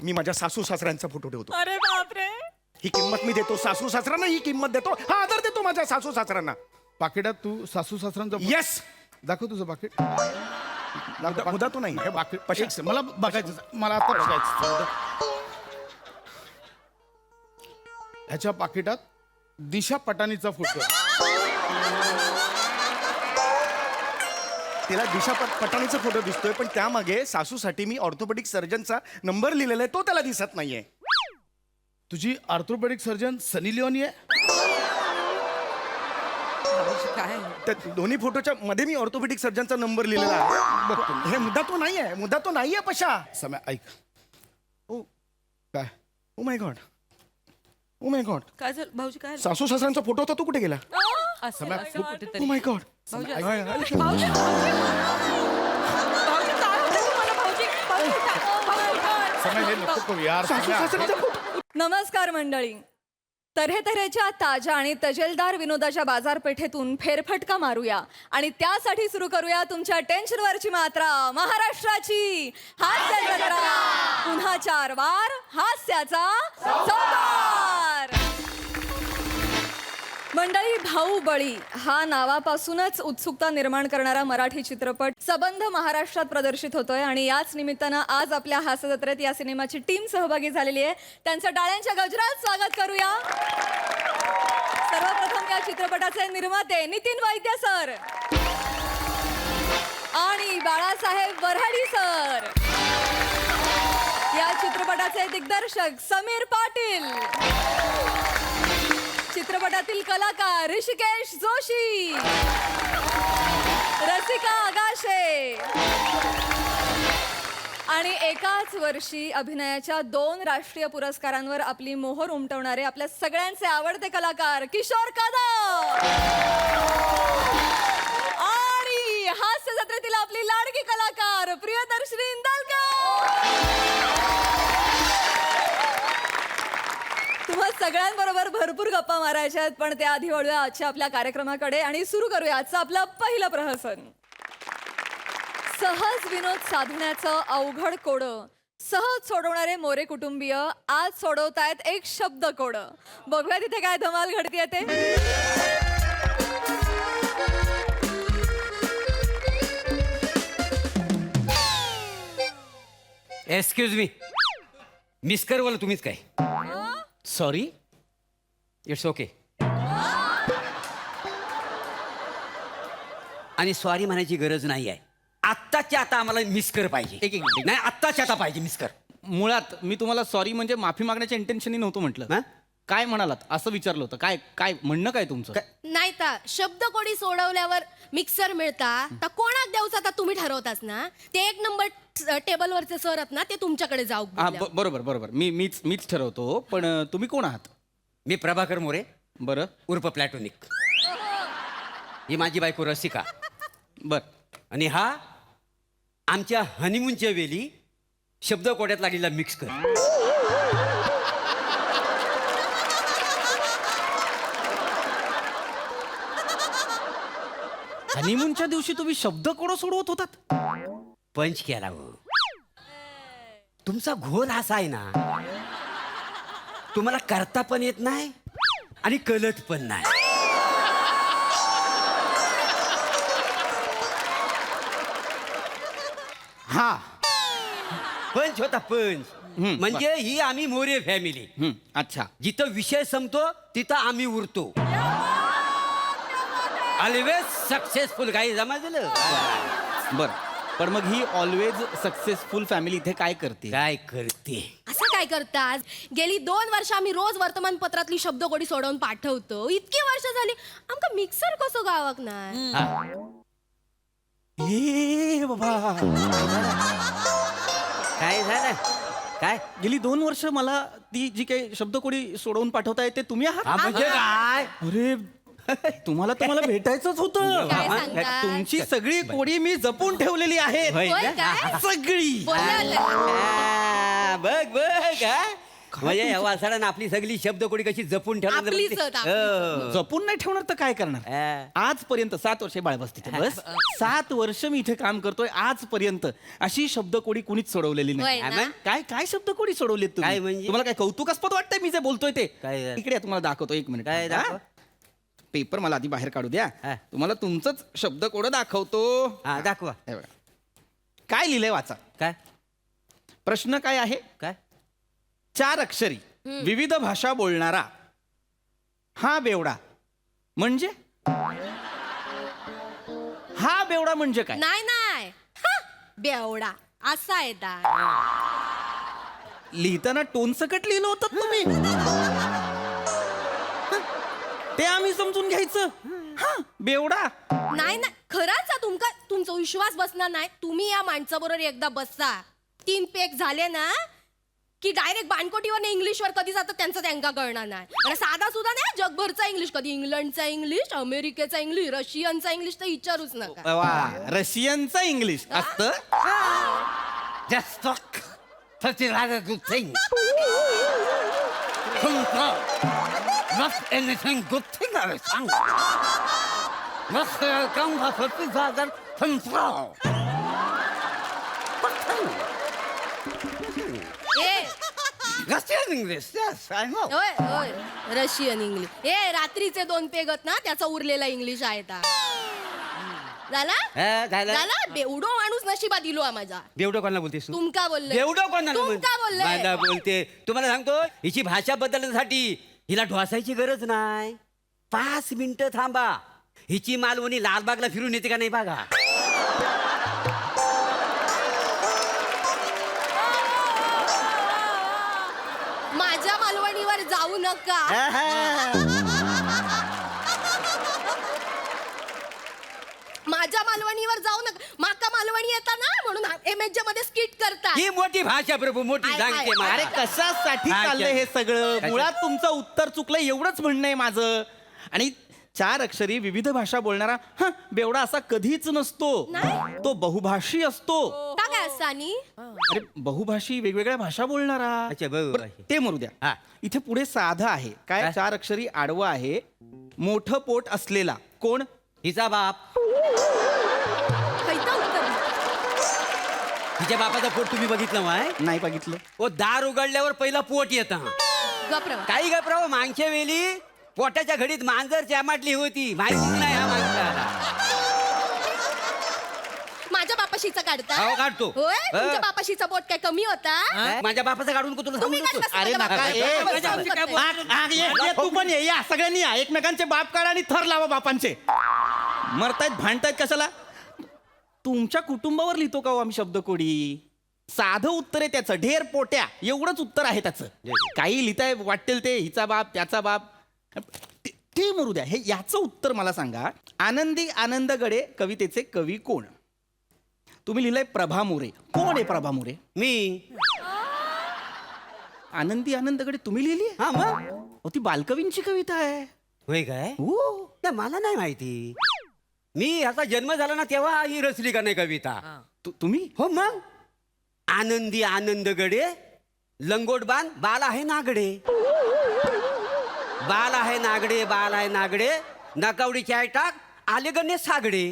मी माझ्या सासू सासऱ्यांचा फोटो ठेवतो. अरे बापरे. ही किंमत मी देतो सासू सासऱ्यांना, ही किंमत देतो, हा आदर देतो माझ्या सासू सासऱ्यांना. पाकिटात तू सासू सासऱ्यांचा येस. दाखव तुझं पाकिट. मुदा तो नाही. हे पाकिट पशा. मला बघायचं, मला आता बघायचं. ह्याच्या पाकिटात दिशा पटानीचा फोटो आहे. तिला दिशा पटाणीचा फोटो दिसतोय, पण त्यामागे सासूसाठी मी ऑर्थोपेडिक सर्जनचा नंबर लिहिलेला आहे, तो त्याला दिसत नाहीये. तुझी ऑर्थोपेडिक सर्जन सनी लिओनी आहे. काय त्या दोन्ही फोटोच्या मध्ये मी ऑर्थोपेडिक सर्जनचा नंबर लिहिलेला आहे. बघतो. हे मुद्दा तो नाहीये, मुद्दा तो नाहीये पशा. समय ऐक. ओ काय oh my God, oh my God. काय झालं भाऊजी? काय झालं? सासू सासऱ्यांचा फोटो होता, तो कुठे गेला? असं समय असं खूप कुठेतरी. Oh my God. भाऊजी, आय- भाऊजी, आय- भाऊजी, भाऊजी, काय होतं तुम्हाला? भाऊजी, भाऊजी, भाऊजी. समय हे नको करू यार. सासू समय सासऱ्यांचा फोटो. नमस्कार मंडळी. तऱ्हेतऱ्हेच्या ताज्या आणि तजेलदार विनोदाच्या बाजारपेठेतून फेरफटका मारूया आणि त्यासाठी सुरू करूया तुमच्या टेन्शनवरची मात्रा, महाराष्ट्राची हास्य जत्रा. पुन्हा 4 वार हास्याचा चौकार. मंडळी, भाऊ बळी हा नावापासूनच उत्सुकता निर्माण करणारा मराठी चित्रपट सबंध महाराष्ट्रात प्रदर्शित होतोय आणि याच निमित्तानं आज आपल्या हास्य जत्रेत या सिनेमाची टीम सहभागी झालेली आहे. त्यांचं टाळ्यांच्या गजरात स्वागत करूया. सर्वप्रथम या चित्रपटाचे निर्माते नितीन वैद्य सर आणि बाळासाहेब वऱ्हाडी सर. या चित्रपटाचे दिग्दर्शक समीर पाटील. चित्रपटातील कलाकार ऋषिकेश जोशी, रसिका आगाशे आणि एकाच वर्षी अभिनयाच्या 2 राष्ट्रीय पुरस्कारांवर आपली मोहर उमटवणारे आपल्या सगळ्यांचे आवडते कलाकार किशोर कदम आणि हास्य जत्रेतील आपली लाडकी कलाकार प्रियदर्शनी इंदालकर. तुम्हा सगळ्यांबरोबर भरपूर गप्पा मारायच्या आहेत, पण त्याआधी वळूया आजच्या आपल्या कार्यक्रमाकडे आणि सुरू करूया आजचं आपलं पहिलं प्रहसन. सहज विनोद साधण्याचं अवघड कोडं सहज सोडवणारे मोरे कुटुंबीय आज सोडवतायत एक शब्द कोडं. बघूया तिथे काय धमाल घडतीये ते. एक्सक्यूज मी, मिस कर बोला तुम्हीच काय? Sorry, it's okay. आणि सॉरी म्हणायची गरज नाही आहे. आत्ताच्या आता आम्हाला मिसकर पाहिजे. एक मिनिट. नाही, आत्ताच्या आता पाहिजे मिसकर. मुळात मी तुम्हाला सॉरी म्हणजे माफी मागण्याच्या इंटेन्शननी नव्हतं म्हटलं. हा? काय म्हणालात असं विचारलं होतं. काय काय म्हणणं काय तुमचं? नाही तर शब्द कोडी सोडवल्यावर मिक्सर मिळता तर कोणाक देऊचा आता तुम्ही ठरवताच ना. ते 1 नंबर टेबलवरचे सर आहेत ना, ते तुमच्याकडे जाऊ हा बोलल्या. बरोबर बरोबर. मीच ठरवतो. पण तुम्ही कोण आहात? मी प्रभाकर मोरे बरं उर्फ प्लॅटोनिक. ही माझी बायको रसिका. बर. आणि हा आमच्या हनीमूनच्या वेळी शब्द कोड्यात लागलेला मिक्स कर. हनीमूनच्या दिवशी तुम्ही शब्द कोडं सोडवत होतात? पंच केला हो. तुमचा घोल असा आहे ना, तुम्हाला करता पण येत नाही आणि कळत पण नाही. हा. पंच होता पंच. म्हणजे ही आम्ही मोरे फॅमिली. अच्छा. जिथं विषय संपतो तिथं आम्ही उरतो. Always successful. काही जमा झालं. बर. पण मग ही ऑलवेज सक्सेसफुल फॅमिली इथे काय करते? काय करते? असं काय करतात? गेली 2 वर्ष आम्ही रोज वर्तमानपत्रातली शब्द कोडी सोडवून पाठवतो. इतकी वर्ष झाली आमका मिक्सर कसं गावाक नाही. ए बाबा, काय झालं? काय गेली 2 वर्ष मला ती जी काही शब्दकोडी सोडवून पाठवताय ते तुम्ही आहात? हा म्हणजे काय? अरे तुम्हाला तर मला भेटायचंच होतं. काय सांगताय? तुमची सगळी कोडी मी जपून ठेवलेली आहे. होय होय ना? काय? सगळी. बोलले आले. बघ बघ हा. म्हणजे या वासाडानं आपली सगळी शब्दकोडी कशी जपून ठेवणार आपलीच आहेत, आपलीच. जपून नाही ठेवणार तर काय करणार आजपर्यंत 7 वर्षे बाळ बस तिथे बस 7 वर्ष मी इथे काम करतोय आजपर्यंत अशी शब्दकोडी कुणीच सोडवलेली नाही होय ना? काय काय शब्दकोडी सोडवलीत तुम्ही? काय म्हणजे? तुम्हाला काय कौतुकास्पद वाटतंय मी जे बोलतोय ते काय? इकडे या, तुम्हाला दाखवतो 1 मिनिट काय दाखव? पेपर मला आधी बाहेर काढू द्या हा. तुम्हाला तुमचंच शब्दकोड दाखवतो हा दाखवा हे बघा काय लिहिलंय वाचा काय प्रश्न काय आहे काय 4 अक्षरी विविध भाषा बोलणारा हा बेवडा म्हणजे हा बेवडा म्हणजे काय नाही नाही हा, बेवडा असा आहे दा. लिहिताना टोन सकट लिहिलं होतं तुम्ही ते आम्ही समजून घ्यायचं हा बेवडा नाही नाही खरंच आहे, तुमचा विश्वास बसणार नाही. तुम्ही या माणसाबरोबर एकदा बसा 3 पेक झाले ना की डायरेक्ट बाणकोटीवर इंग्लिशवर कधी जातं त्यांना कळणार नाही. आणि साधा सुद्धा नाही जगभरचा इंग्लिश, कधी इंग्लंडचा इंग्लिश, अमेरिकेचा इंग्लिश, रशियनचा इंग्लिश तर विचारूच नका. वा रशियनचं इंग्लिश असतं Just talk. Such a rather good thing. Not anything good thing I was saying. Must come for 50,000 from Frau. What thing? A Russian English, yes, I know. होय होय Russian English. ए रात्रीचे 2 पेगत ना त्याचा उरलेला इंग्लिश आहे ता. झाला झालं. झाला बेवडो माणूस नशिबा दिलो माझा. बेवडं कोणाला बोलतेस तू? तुमका बोलले बेवडं कोणाला तुमका बोलले मला बोलते तुम्हाला सांगतो हिची भाषा बदलण्यासाठी हिला ढोसायची गरज नाही 5 मिनिटं थांबा हिची मालवणी लालबागला फिरून येते का नाही बघा माझ्या मालवणीवर जाऊ नका. माझ्या मालवणीवर जाऊ नका. माका मालवणी येता ना म्हणून MHJ मध्ये स्किट करता. ही मोठी भाषा प्रभू मोठी आय, सांगते आय. मला. अरे कशासाठी हा, चाललंय हे सगळं काय- मुळात तुमचं उत्तर चुकलं एवढंच म्हणणं आहे माझं आणि 4 अक्षरी विविध भाषा बोलणारा बेवडा असा कधीच नसतो नाही? तो बहुभाषी असतो का काय असानी अरे बहुभाषी वेगवेगळ्या भाषा बोलणारा अच्छा, बहुभाषी. बरं, ते मरू द्या हा. इथे पुढे साधा आहे काय काय? 4 अक्षरी आडवा आहे मोठं पोट असलेला कोण हिचा बाप खैता उत्तर हिच्या बापाचा पोट तुम्ही बघितलं माय नाही बघितलं ओ दार उघडल्यावर पहिला पोट येतं गप्र काही गप्राव मागच्या वेळी पोटाच्या घडीत मांजर चॅमाटली होती माहिती नाही हा माणसाला माझ्या बापाशीचा काढता हो, काढतो. होय हा. तुमच्या बापाशीचा पोट काय कमी होता माझ्या बापाचं काढून का तुला तुम्ही सांगू काढता नको? अरे माझ्या नका बापाचं. ए, माझ्या बापाचं बापाचं काय काय ये, तू पण या सगळ्यांनी या एकमेकांचे बाप काढा आणि थर लावा बापांचे मरतायत भांडतायत कशाला तुमच्या कुटुंबावर लिहितो का हो आम्ही शब्दकोडी साधं उत्तर आहे त्याचं ढेर पोट्या एवढंच उत्तर आहे त्याचं काही लिहिताय वाटेल ते हिचा बाप त्याचा बाप ते मरू द्या हे याचं उत्तर मला सांगा आनंदी आनंदगडे कवितेचे कवी कोण तुम्ही लिहिलंय प्रभा मोरे कोण आहे प्रभा मोरे मी आनंदी आनंदगडे तुम्ही लिहिली हा मग अहो, ती बालकवींची कविता आहे होय काय हो नाही, मला नाही माहिती मी ह्याचा जन्म झाला ना तेव्हा ही रचली का नाही कविता तुम्ही हो मग आनंदी आनंदगडे लंगोटबान बाल आहे नागडे बाल आहे नागडे बाल आहे नागडे नकावडी चाय टाक आले गणेश सागडे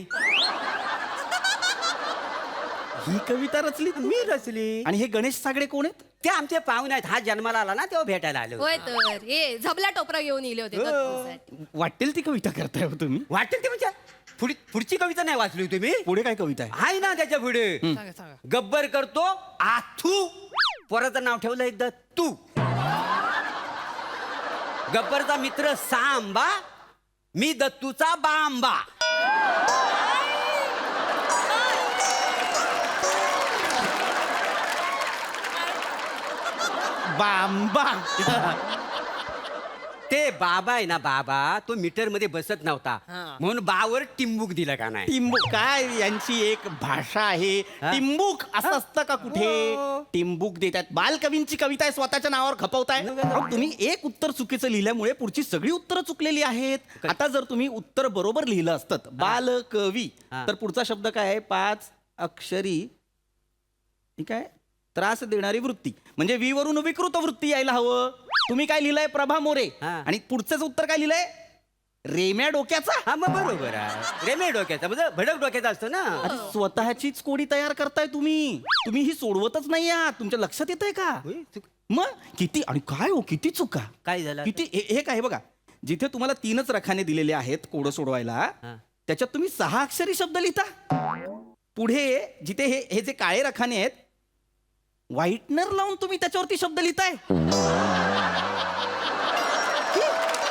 ही कविता रचली तुम्ही मी रचली आणि हे गणेश सागडे कोण आहेत ते आमचे पाहुणे आहेत हा जन्माला आला ना तेव्हा भेटायला आलो होय तर ए झबला टोपरा घेऊन इले होते दत्तूसाठी. वाटेल ती कविता करताय हो तुम्ही वाटेल ते म्हणजे पुढची कविता नाही वाचली तुम्ही पुढे काय कविता आहे आहे ना त्याच्या पुढे गब्बर करतो आथू पोराचं नाव ठेवलंय दत्तू गब्बरचा मित्र सांबा मी दत्तूचा बांबा बांबा ते बाबा आहे ना बाबा तो मीटर मध्ये बसत नव्हता म्हणून बावर टिंबूक दिला का नाही टिंबूक काय यांची एक भाषा आहे टिंबूक असं असतं का कुठे टिंबूक देतात बालकवींची कविता आहे स्वतःच्या नावावर खपवताय अहो, तुम्ही एक उत्तर चुकीचं लिहिल्यामुळे पुढची सगळी उत्तरं चुकलेली आहेत आता जर तुम्ही उत्तर बरोबर लिहिलं असतं बालकवी हा. तर पुढचा शब्द काय आहे 5 अक्षरी ठीक आहे त्रास देणारी वृत्ती म्हणजे वी वरून विकृत वृत्ती यायला हवं. तुम्ही काय लिहिलंय प्रभा मोरे हा. आणि पुढचंच उत्तर काय लिहिलंय रेम्या डोक्याचा. हा मग बरोबर आहे. रेमे डोक्याचा म्हणजे भडक डोक्याचा असतो ना. अरे स्वतःचीच कोडी तयार करताय तुम्ही ही सोडवतच नाही आहात. तुमच्या लक्षात येत आहे का? होय, चुक- मग किती आणि काय हो किती चुका काय झालं किती हे काय बघा जिथे तुम्हाला 3च रखाने दिलेले आहेत कोडं सोडवायला हा. त्याच्यात तुम्ही 6 अक्षरी शब्द लिहिता. पुढे जिथे हे जे काळे रखाने आहेत व्हाईटनर लावून तुम्ही त्याच्यावरती शब्द लिहिताय.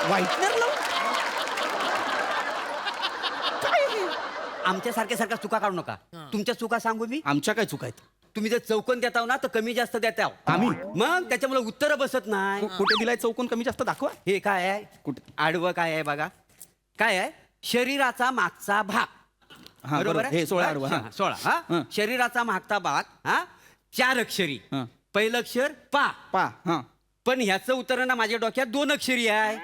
व्हाईटनर लावून काय हे? आमच्या सारख्या चुका काढू नका. तुमच्या चुका सांगू मी. आमच्या काय चुका आहेत? तुम्ही जर चौकोन देताव ना तर कमी जास्त देताव. आम्ही मग त्याच्यामुळे उत्तर बसत नाही. कुठे दिलाय चौकोन कमी जास्त दाखवा. हे काय आहे कुठे? आडवं काय आहे बघा. काय आहे शरीराचा मागचा भाग. हा, बरोबर. हे 16 आडवं, हा. 16 हा हं. शरीराचा मागचा भाग हा 4 अक्षरी. हं. पहिलं अक्षर पा. हा पण ह्याचं उत्तर ना माझ्या डोक्यात 2 अक्षरी आहे.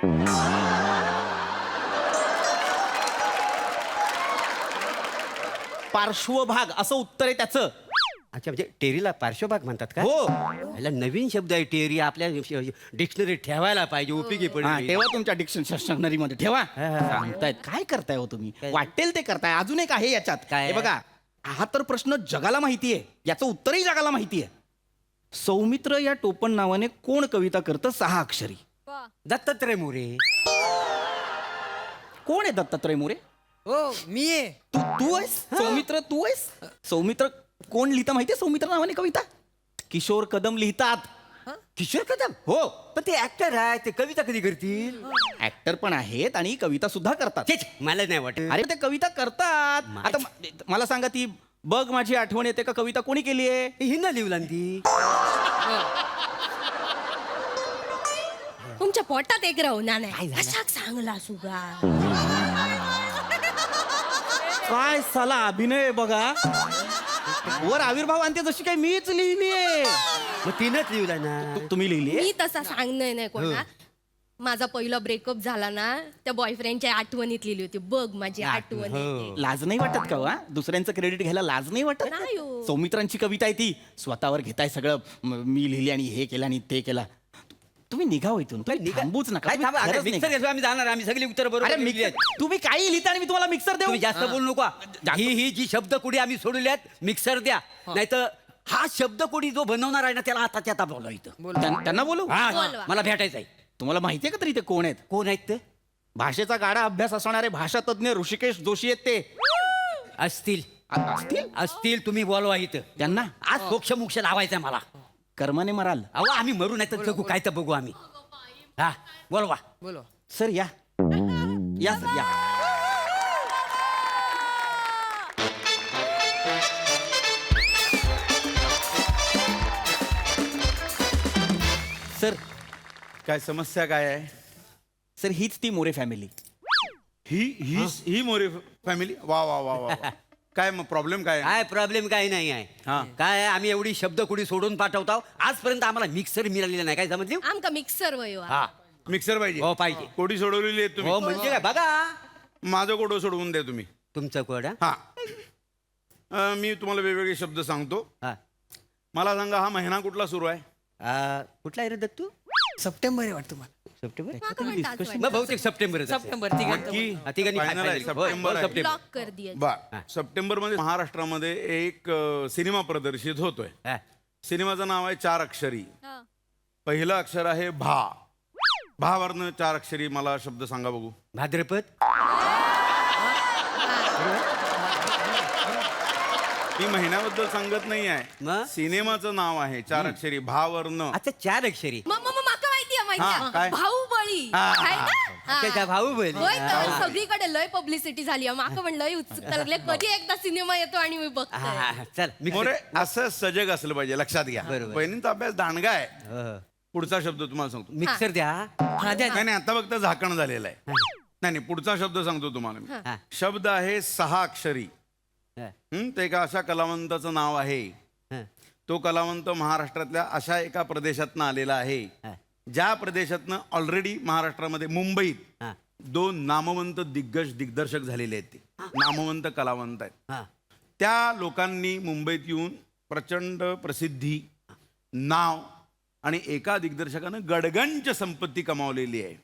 पार्श्वभाग असं उत्तर आहे त्याचं. अच्छा म्हणजे टेरीला पार्श्वभाग म्हणतात का? हो ह्याला नवीन शब्द आहे टेरी. आपल्या डिक्शनरी ठेवायला पाहिजे उपयोगी हा, पडेल. ठेवा तुमच्या डिक्शनरी मध्ये ठेवा. हा. सांगतायत काय करताय हो तुम्ही? काय? वाटेल ते करताय. अजून एक आहे याच्यात. काय हे आहे? बघा हा तर प्रश्न जगाला माहितीये. याचं उत्तरही जगाला माहितीये. सौमित्र या टोपण नावाने कोण कविता करतं 6 अक्षरी? दत्तात्रय मोरे. कोण आहे दत्तात्रय मोरे? हो मी आहे. तू आहेस सौमित्र? तू आहेस सौमित्र? कोण लिहितं माहितीये सौमित्र नावाने कविता? किशोर कदम लिहितात. किशोर कदम. हो पण ते ऍक्टर आहे. ते कविता कधी करतील? ऍक्टर पण आहेत आणि कविता सुद्धा करतात. छे, छे, मला नाही वाटत. अरे ते कविता करतात. आता मला सांगा ती बघ माझी आठवण येते का कविता कोणी केली आहे? हिंना लिवला ना ती. तुमच्या पोटात एक राहणार काय नाही झालं? कशाक सांगला सुगा. काय साला अभिनय आहे बघा. वर आविर्भाव आणते जशी काय मीच लिहिली आहे. मग तिनंच लिवला ना. तुम्ही लिहिली मी तसा सांगणार नाही कोणा. माझा पहिला ब्रेकअप झाला ना त्या बॉयफ्रेंडच्या आठवणीत लिहिली होती बघ माझी आठवण येते. लाज नाही वाटत का वा? दुसऱ्यांचं क्रेडिट घ्यायला लाज नाही वाटत? नाही हो. सौमित्रांची कविता आहे ती. स्वतःवर घेताय सगळं. मी लिहिली आणि हे केलं आणि ते केलं. तुम्ही निघाव इथून. तुम्ही थांबूच नका. काय थांबा. खरंच मिक्सर निघा. घेतो आम्ही जाणार. आम्ही सगळी उत्तर बरोबर अरे लिहिली आहेत. मिक्सर तुम्ही काही लिहिता आणि मी तुम्हाला मिक्सर देऊ? तुम्ही जास्त बोलू नका. ही जी शब्द कोडी आम्ही सोडल्यात मिक्सर द्या. नाहीतर हा शब्द कोडी जो बनवणार आहे ना त्याला आताच्या आता बोलायचं. त्यांना बोलू? हा, बोलवा. मला भेटायचं आहे. तुम्हाला माहितीये का तरी ते कोण आहेत? कोण आहेत ते? भाषेचा गाडा अभ्यास असणारे भाषा तज्ञ ऋषिकेश जोशी आहेत ते. असतील असतील? असतील. तुम्ही बोलवा इथं. त्यांना आज मोक्ष मोक्ष लावायचा मला. कर्माने मराल. अहो आम्ही मरू नाही तर जगू. काय तर बघू आम्ही. हा बोलवा. बोलो. सर या या सर या. सर काय समस्या काय आहे? सर हीच ती मोरे फॅमिली. ही मोरे फॅमिली. वा वा वा वा वा. काय मग प्रॉब्लेम काय आहे? काय प्रॉब्लेम काही नाही आहे. हा. काय आहे, आम्ही एवढी शब्द कुडी सोडून पाठवतो. आजपर्यंत आम्हाला मिक्सर मिळालेला नाही. काय समजली? आमका मिक्सर वय हा मिक्सर पाहिजे. हो पाहिजे. कोडी सोडवलेली आहे हो तुम्ही? म्हणजे काय बघा. माझं कोडं सोडवून द्या तुम्ही. तुमचं कोड हा मी तुम्हाला वेगवेगळे शब्द सांगतो. हा मला सांगा हा महिना कुठला सुरू आहे? कुठला आहे रे दत्तू? सप्टेंबर आहे वाटतं मला. सप्टेंबर. मग बहुतेक सप्टेंबर. सप्टेंबर तिघांचं. नक्की? Final आहे, सप्टेंबर आहे. ब्लॉक कर दिए. बर सप्टेंबर मध्ये महाराष्ट्रामध्ये एक सिनेमा प्रदर्शित होतोय. सिनेमाचं नाव आहे 4 अक्षरी. हा. पहिलं अक्षर आहे भा. भा वरनं 4 अक्षरी मला शब्द सांगा बघू. भाद्रपद. मी महिन्याबद्दल सांगत नाही आहे. मग? सिनेमाचं नाव आहे 4 अक्षरी भा वरनं. अच्छा 4 अक्षरी. माका माहितीये हा, माहितीये काय? भाऊबळी हा, हा, आहे ना? हा. त्याचा भाऊ बहीण. होय तर सगळीकडे लय पब्लिसिटी झाली आहे. माका पण लय उत्सुकता लागली कधी एकदा सिनेमा येतो आणि मी बघतोय. चल मोरे असं सजग असलं पाहिजे. लक्षात घ्या. बरोबर. बहिणींचा अभ्यास दांडगा आहे. पुढचा शब्द तुम्हाला सांगतो. मिक्सर द्या. हा द्या. नाही नाही आता फक्त झाकण झालेलं आहे. नाही नाही पुढचा शब्द सांगतो तुम्हाला मी. हा. शब्द आहे 6 अक्षरी. हा. ते एका अशा कलावंताचं नाव आहे. हा. तो कलावंत महाराष्ट्रातल्या अशा एका प्रदेशातनं आलेला आहे हा. ज्या प्रदेशातनं ऑलरेडी महाराष्ट्रामध्ये मुंबईत हा. 2 नामवंत दिग्दर्शक झालेले आहेत. ते नामवंत कलावंत आहेत. हा. त्या लोकांनी मुंबईत येऊन प्रचंड प्रसिद्धी नाव आणि एका दिग्दर्शकानं गडगंज संपत्ती कमावलेली आहे.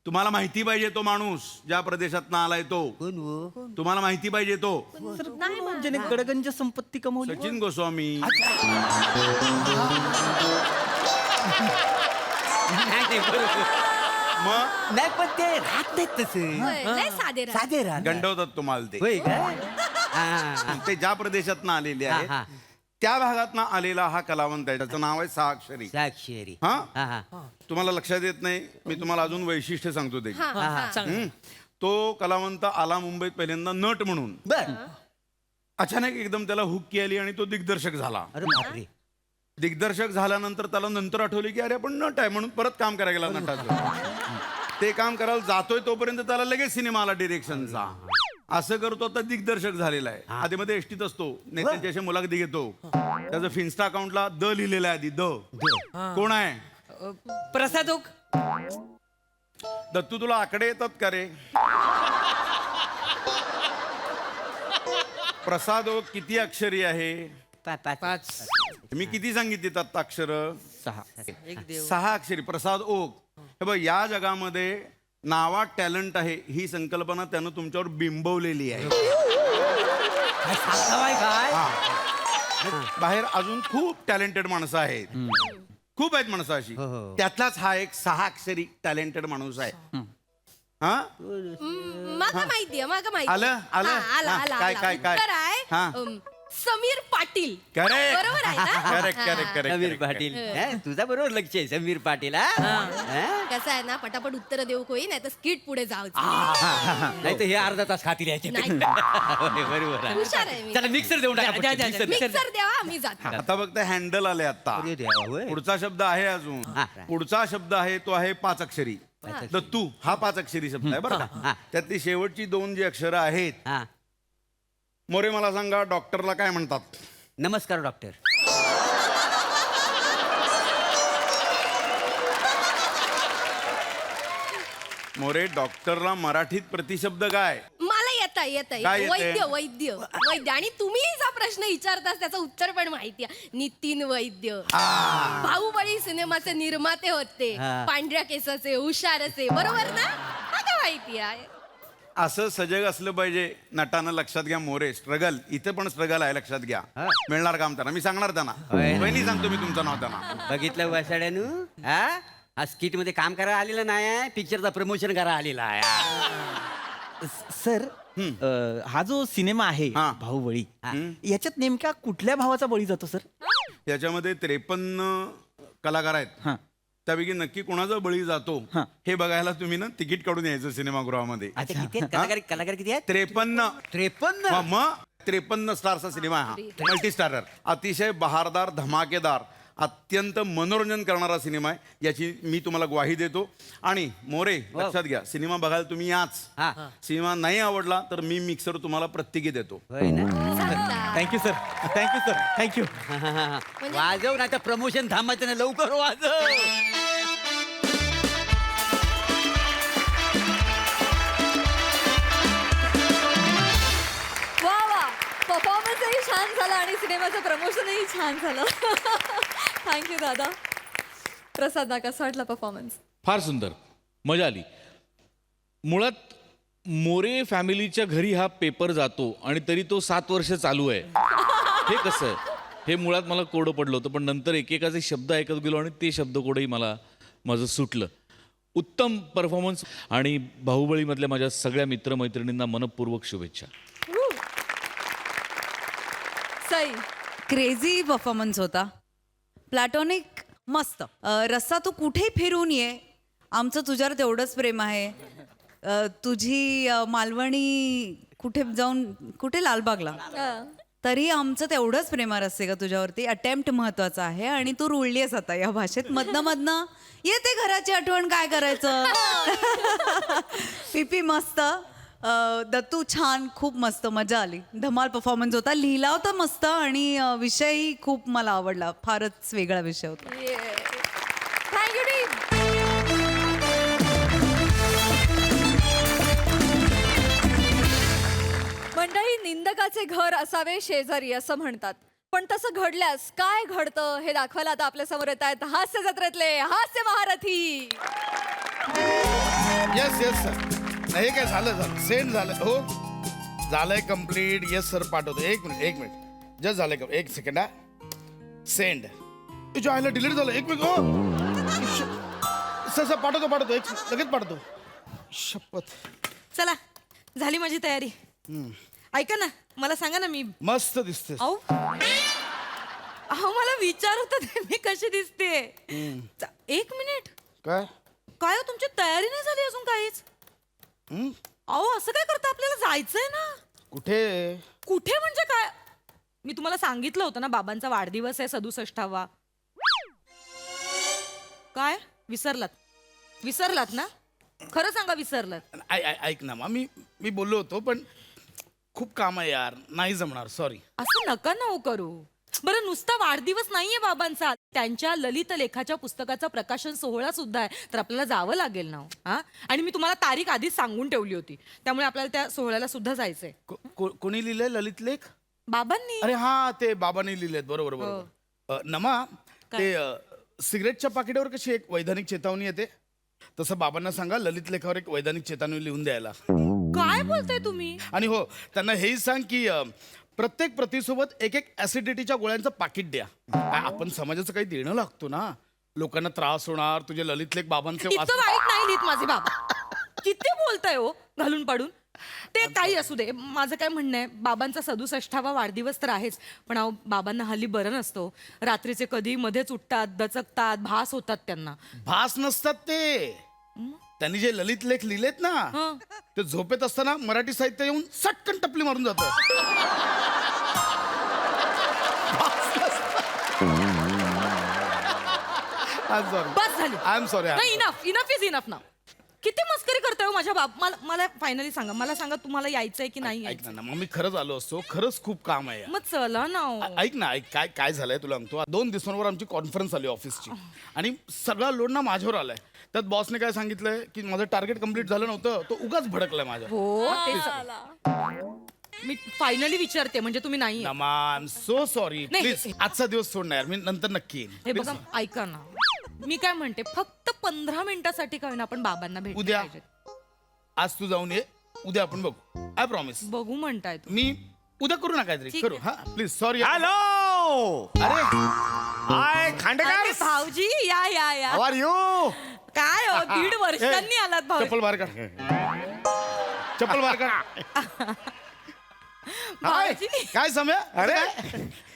तुम्हाला माहिती पाहिजे तो माणूस ज्या प्रदेशात आलाय तो. तुम्हाला माहिती पाहिजे तो ज्याने गडगंज संपत्ती कमवली. सचिन गोस्वामी. नाही, बरोबर. मग नाही पण ते राहत नाहीत तसे होय, लय साधे राहतात. साधे राहत गंडवतात तुम्हाला ते. होय काय हा. ते ज्या प्रदेशात आलेले हा, आहेत हा. त्या भागात आलेला हा कलावंत आहे. त्याचं नाव आहे साक्षरी. साक्षरी हा हा हा तुम्हाला लक्षात येत नाही. मी तुम्हाला अजून वैशिष्ट्य सांगतो ते. हा, हा, हा. तो कलावंत आला मुंबईत पहिल्यांदा नट म्हणून. बर. अचानक एकदम त्याला हुक्की आली आणि तो दिग्दर्शक झाला. अरे बापरे. दिग्दर्शक झाल्यानंतर त्याला नंतर आठवले की अरे आपण नट आहे म्हणून परत काम करायला गेला नटाचं. ते काम करायला जातोय तोपर्यंत त्याला लगेच सिनेमा आला डिरेक्शनचा. असं करतो आता दिग्दर्शक झालेला आहे. आधी मध्ये एसटीत असतो, नेत्यांची अशी मुलाखती घेतो. त्याचं फिन्स्टा अकाउंटला द लिहिलेलं आहे आधी. द कोण आहे? प्रसाद ओक. दत्तू तुला आकडे येतात का रे? प्रसाद ओक किती अक्षरी आहे? पाच. मी किती सांगितली त्यात अक्षर? 6. एक देव. 6 अक्षरी. प्रसाद ओक. हे बघ, या जगामध्ये नावात टॅलेंट आहे ही संकल्पना त्यानं तुमच्यावर बिंबवलेली आहे. काय सांगावाय काय बाहेर अजून खूप टॅलेंटेड माणसं आहेत. खूप आहेत माणसं अशी. हो, हो. त्यातलाच हा एक 6 अक्षरी टॅलेंटेड माणूस आहे. हा माका माहितीये, माका माहिती. आलं? आलं? हा, आला हा, आला काय, आला. काय, काय? उत्तर आहे हा. समीर पाटील. करेक्ट. बरोबर आहे ना? करेक्ट हा. करेक्ट समीर करेक्ट पाटील हा, तुझा बरोबर लक्ष आहे समीर पाटील हा? हा? कसं आहे ना, पटापट उत्तर देऊ कोई नाही तर स्किट पुढे जाऊ. नाही तर हे अर्धा तास खातील याचे नाही. बरोबर आहे. हुशार आहे मी. चला मिक्सर देऊन टाका द्या, द्या, पटकन, द्या. mixer. मिक्सर द्यावा, मी जातो. आता बघ ते हँडल आले आता. अरे देवा, होय. पुढचा शब्द आहे अजून. हा. पुढचा शब्द आहे तो आहे 5 अक्षरी. दत्तू हा 5 अक्षरी शब्द आहे बरं हा. का. त्यातली शेवटची 2 जी अक्षरं आहेत. हा. मोरे मला सांगा डॉक्टरला काय म्हणतात? नमस्कार डॉक्टर. मोरे डॉक्टरला मराठीत प्रतिशब्द काय? मला येता काय येतंय? वैद्य वैद्य वैद्य. आणि तुम्ही जो प्रश्न विचारतास त्याचं उत्तर पण माहिती आहे. नितीन वैद्य बाहुबली सिनेमाचे निर्माते होते. हा. पांढऱ्या केसाचे, हुशारचे. बरोबर ना? मला माहिती आहे. असं सजग असलं पाहिजे. नटानं लक्षात घ्या मोरे. स्ट्रगल इथे पण स्ट्रगल आहे, लक्षात घ्या. मिळणार काम त्यांना. मी सांगणार त्यांना. होय. पहिली सांगतो मी तुमचं नाव त्यांना. बघितलं वासाड्यानू हा हा स्किट मध्ये काम करायला आलेला नाही आहे, पिक्चरचा प्रमोशन करायला आलेला आहे. सर हा जो सिनेमा आहे हा. बाहुबली, हा. याच्यात नेमक्या कुठल्या भावाचा बळी जातो सर? याच्यामध्ये 53 कलाकार आहेत. हा. त्यापैकी नक्की कोणाचा बळी जातो हा. हे बघायला तुम्ही ना तिकीट काढून यायचं सिनेमागृहामध्ये. आता किती आहेत? कलाकार किती आहेत? 53. 53. मग 53 स्टारचा सिनेमा आहे हा. Multi starrer. अतिशय बहारदार, धमाकेदार, अत्यंत मनोरंजन करणारा सिनेमा आहे. याची मी तुम्हाला ग्वाही देतो. आणि मोरे लक्षात घ्या, सिनेमा बघायला तुम्ही याच. हा. सिनेमा नाही आवडला तर मी मिक्सर तुम्हाला प्रत्येकी देतो. होय ना. Thank you sir. Thank you sir. Thank you. वाजव नाही तर प्रमोशन थांबायचं नाही, लवकर वाजव. वा वा, परफॉर्मन्सही छान झाला आणि सिनेमाचं प्रमोशनही छान झालं. थँक्यू दादा. प्रसाद कसा वाटला परफॉर्मन्स? फार सुंदर, मजा आली. मुळात मोरे फॅमिलीच्या घरी हा पेपर जातो आणि तरी तो 7 वर्ष चालू आहे. हे कसं आहे हे मुळात मला कोडं पडलं होतं, पण नंतर एकेकाचे शब्द ऐकत गेलो आणि ते शब्दकोडही माझं सुटलं. उत्तम परफॉर्मन्स आणि बाहुबलीमधल्या माझ्या सगळ्या मित्रमैत्रिणींना मनपूर्वक शुभेच्छा. सई. क्रेझी परफॉर्मन्स होता. प्लॅटॉनिक मस्त. रस्सा तू कुठेही फिरून ये, आमचं तुझ्यावर तेवढंच प्रेम आहे. तुझी मालवणी कुठे जाऊन कुठे लालबागला तरी आमचं तेवढंच प्रेमार असते का तुझ्यावरती. अटेम्प्ट महत्वाचा आहे आणि तू रुळलीस आता या भाषेत. मधनं येते घराची आठवण, काय करायचं. पिपी मस्त. दत्तू छान, खूप मस्त, मजा आली. धमाल परफॉर्मन्स होता. लिहिला होता मस्त आणि विषयही खूप मला आवडला. फारच वेगळा विषय होता. Thank you team. मंडळी, निंदकाचे घर असावे शेजारी असं म्हणतात. पण तसं घडल्यास काय घडतं हे दाखवायला आता आपल्या समोर येत आहेत हास्य जत्रेतले हास्य महारथी. Yes yes sir. नाही काय झालं सेंड झालं हो, झालंय कम्प्लीट. येस सर पाठवतो. एक मिनिट जस्ट झालंय का, एक सेकंड हा. सेंड तुझ्या आईला डिलीट झालं. एक मिनिट हो सर सर पाठवतो एक लगेच पाठवतो. शपथ. चला झाली माझी तयारी. ऐका ना, मला सांगा ना, मी मस्त दिसते. अहो मला विचार होता मी कशी दिसते. एक मिनिट, काय काय हो, तुमची तयारी नाही झाली अजून काहीच? अहो असं काय करता, आपल्याला जायचंय ना. कुठे कुठे म्हणजे काय? मी तुम्हाला सांगितलं होतं ना, बाबांचा वाढदिवस आहे 67वा. काय विसरलात ना? खरं सांगा, विसरलात? ऐक ना मी बोललो होतो पण खूप काम आहे यार, नाही जमणार. सॉरी. असं नका ना हो करू. बरं, नुसता वाढदिवस नाहीये बाबांचा, त्यांच्या ललित लेखाच्या पुस्तकाचा प्रकाशन सोहळा सुद्धा आहे, तर आपल्याला जावं लागेल ना. हा, आणि मी तुम्हाला तारीख आधीच सांगून ठेवली होती, त्यामुळे आपल्याला त्या सोहळ्याला सुद्धा जायचंय. कोणी लिहिलंय ललित लेख? बाबांनी. अरे हा, ते बाबांनी लिहिलेत. बरोबर. नमा, ते सिगरेटच्या पाकिटावर कशी एक वैधानिक चेतावणी येते, तसं बाबांना सांगा ललित लेखावर एक वैधानिक चेतावणी लिहून द्यायला. काय बोलताय तुम्ही? आणि हो, त्यांना हेही सांग की प्रत्येक प्रतीसोबत एक ऍसिडिटीच्या गोळ्यांचं पाकिट द्या. काय आपण समाजाचं काही देणं लागतो ना, लोकांना त्रास होणार. तुझे ललित लेख बाबांचे इतकं वाईट नाही लिहित माझे बाबा. किती बोलताय हो घालून पाडून. ते काही असू दे, माझं काय म्हणणं आहे, बाबांचा 67वा वाढदिवस तर आहेच, पण अहो बाबांना हल्ली बरं नसतो. रात्रीचे कधी मध्येच उठतात, दचकतात, भास होतात त्यांना. भास नसतात ते. त्यांनी जे ललित लेख लिहिलेत ना, ते झोपेत असताना मराठी साहित्य येऊन सटकन टपली मारून जातं. बस झाली. I am sorry. नाही, इनफ इज इनफ ना. किती मस्करी करताय हो माझ्या बाप. मला फायनली सांगा, मला सांगा, तुम्हाला यायचंय की नाही ऐक यायचं? ना, मग मी खरंच आलो असतो. खरंच खूप काम आहे यार. मग चला ना हो. ऐक ना, काय झालंय तुला सांगतो. 2 दिवसांवर आमची कॉन्फरन्स आली ऑफिसची, आणि सगळा लोड ना माझ्यावर आलाय. त्यात बॉसने काय सांगितलंय की माझं टार्गेट कम्प्लीट झालं नव्हतं, तो उगाच भडकलाय माझ्या. हो, मी फायनली विचारते, म्हणजे तुम्ही नाही. नमा, आय एम सो सॉरी. नाही. प्लीज आजचा दिवस सोड ना यार, मी नंतर नक्की येईन. हे बघा, ऐका ना, मी काय म्हणते, फक्त 15 मिनिटासाठी काय ना आपण बाबांना भेटू. उद्या. आज तू जाऊन ये, उद्या आपण बघू. I promise. बघू म्हणताय तुम्ही. मी उद्या करू ना काहीतरी ठीक करू. आहे. हा प्लीज. सॉरी. हॅलो. अरे हाय अरे खांडेकर. भाऊजी, या या या. How are you? काय हो, 1.5 वर्षांनी आलात भाऊ. चप्पल बाहेर काढ. चप्पल बाहेर काढ. भाऊजी, काय समय? अरे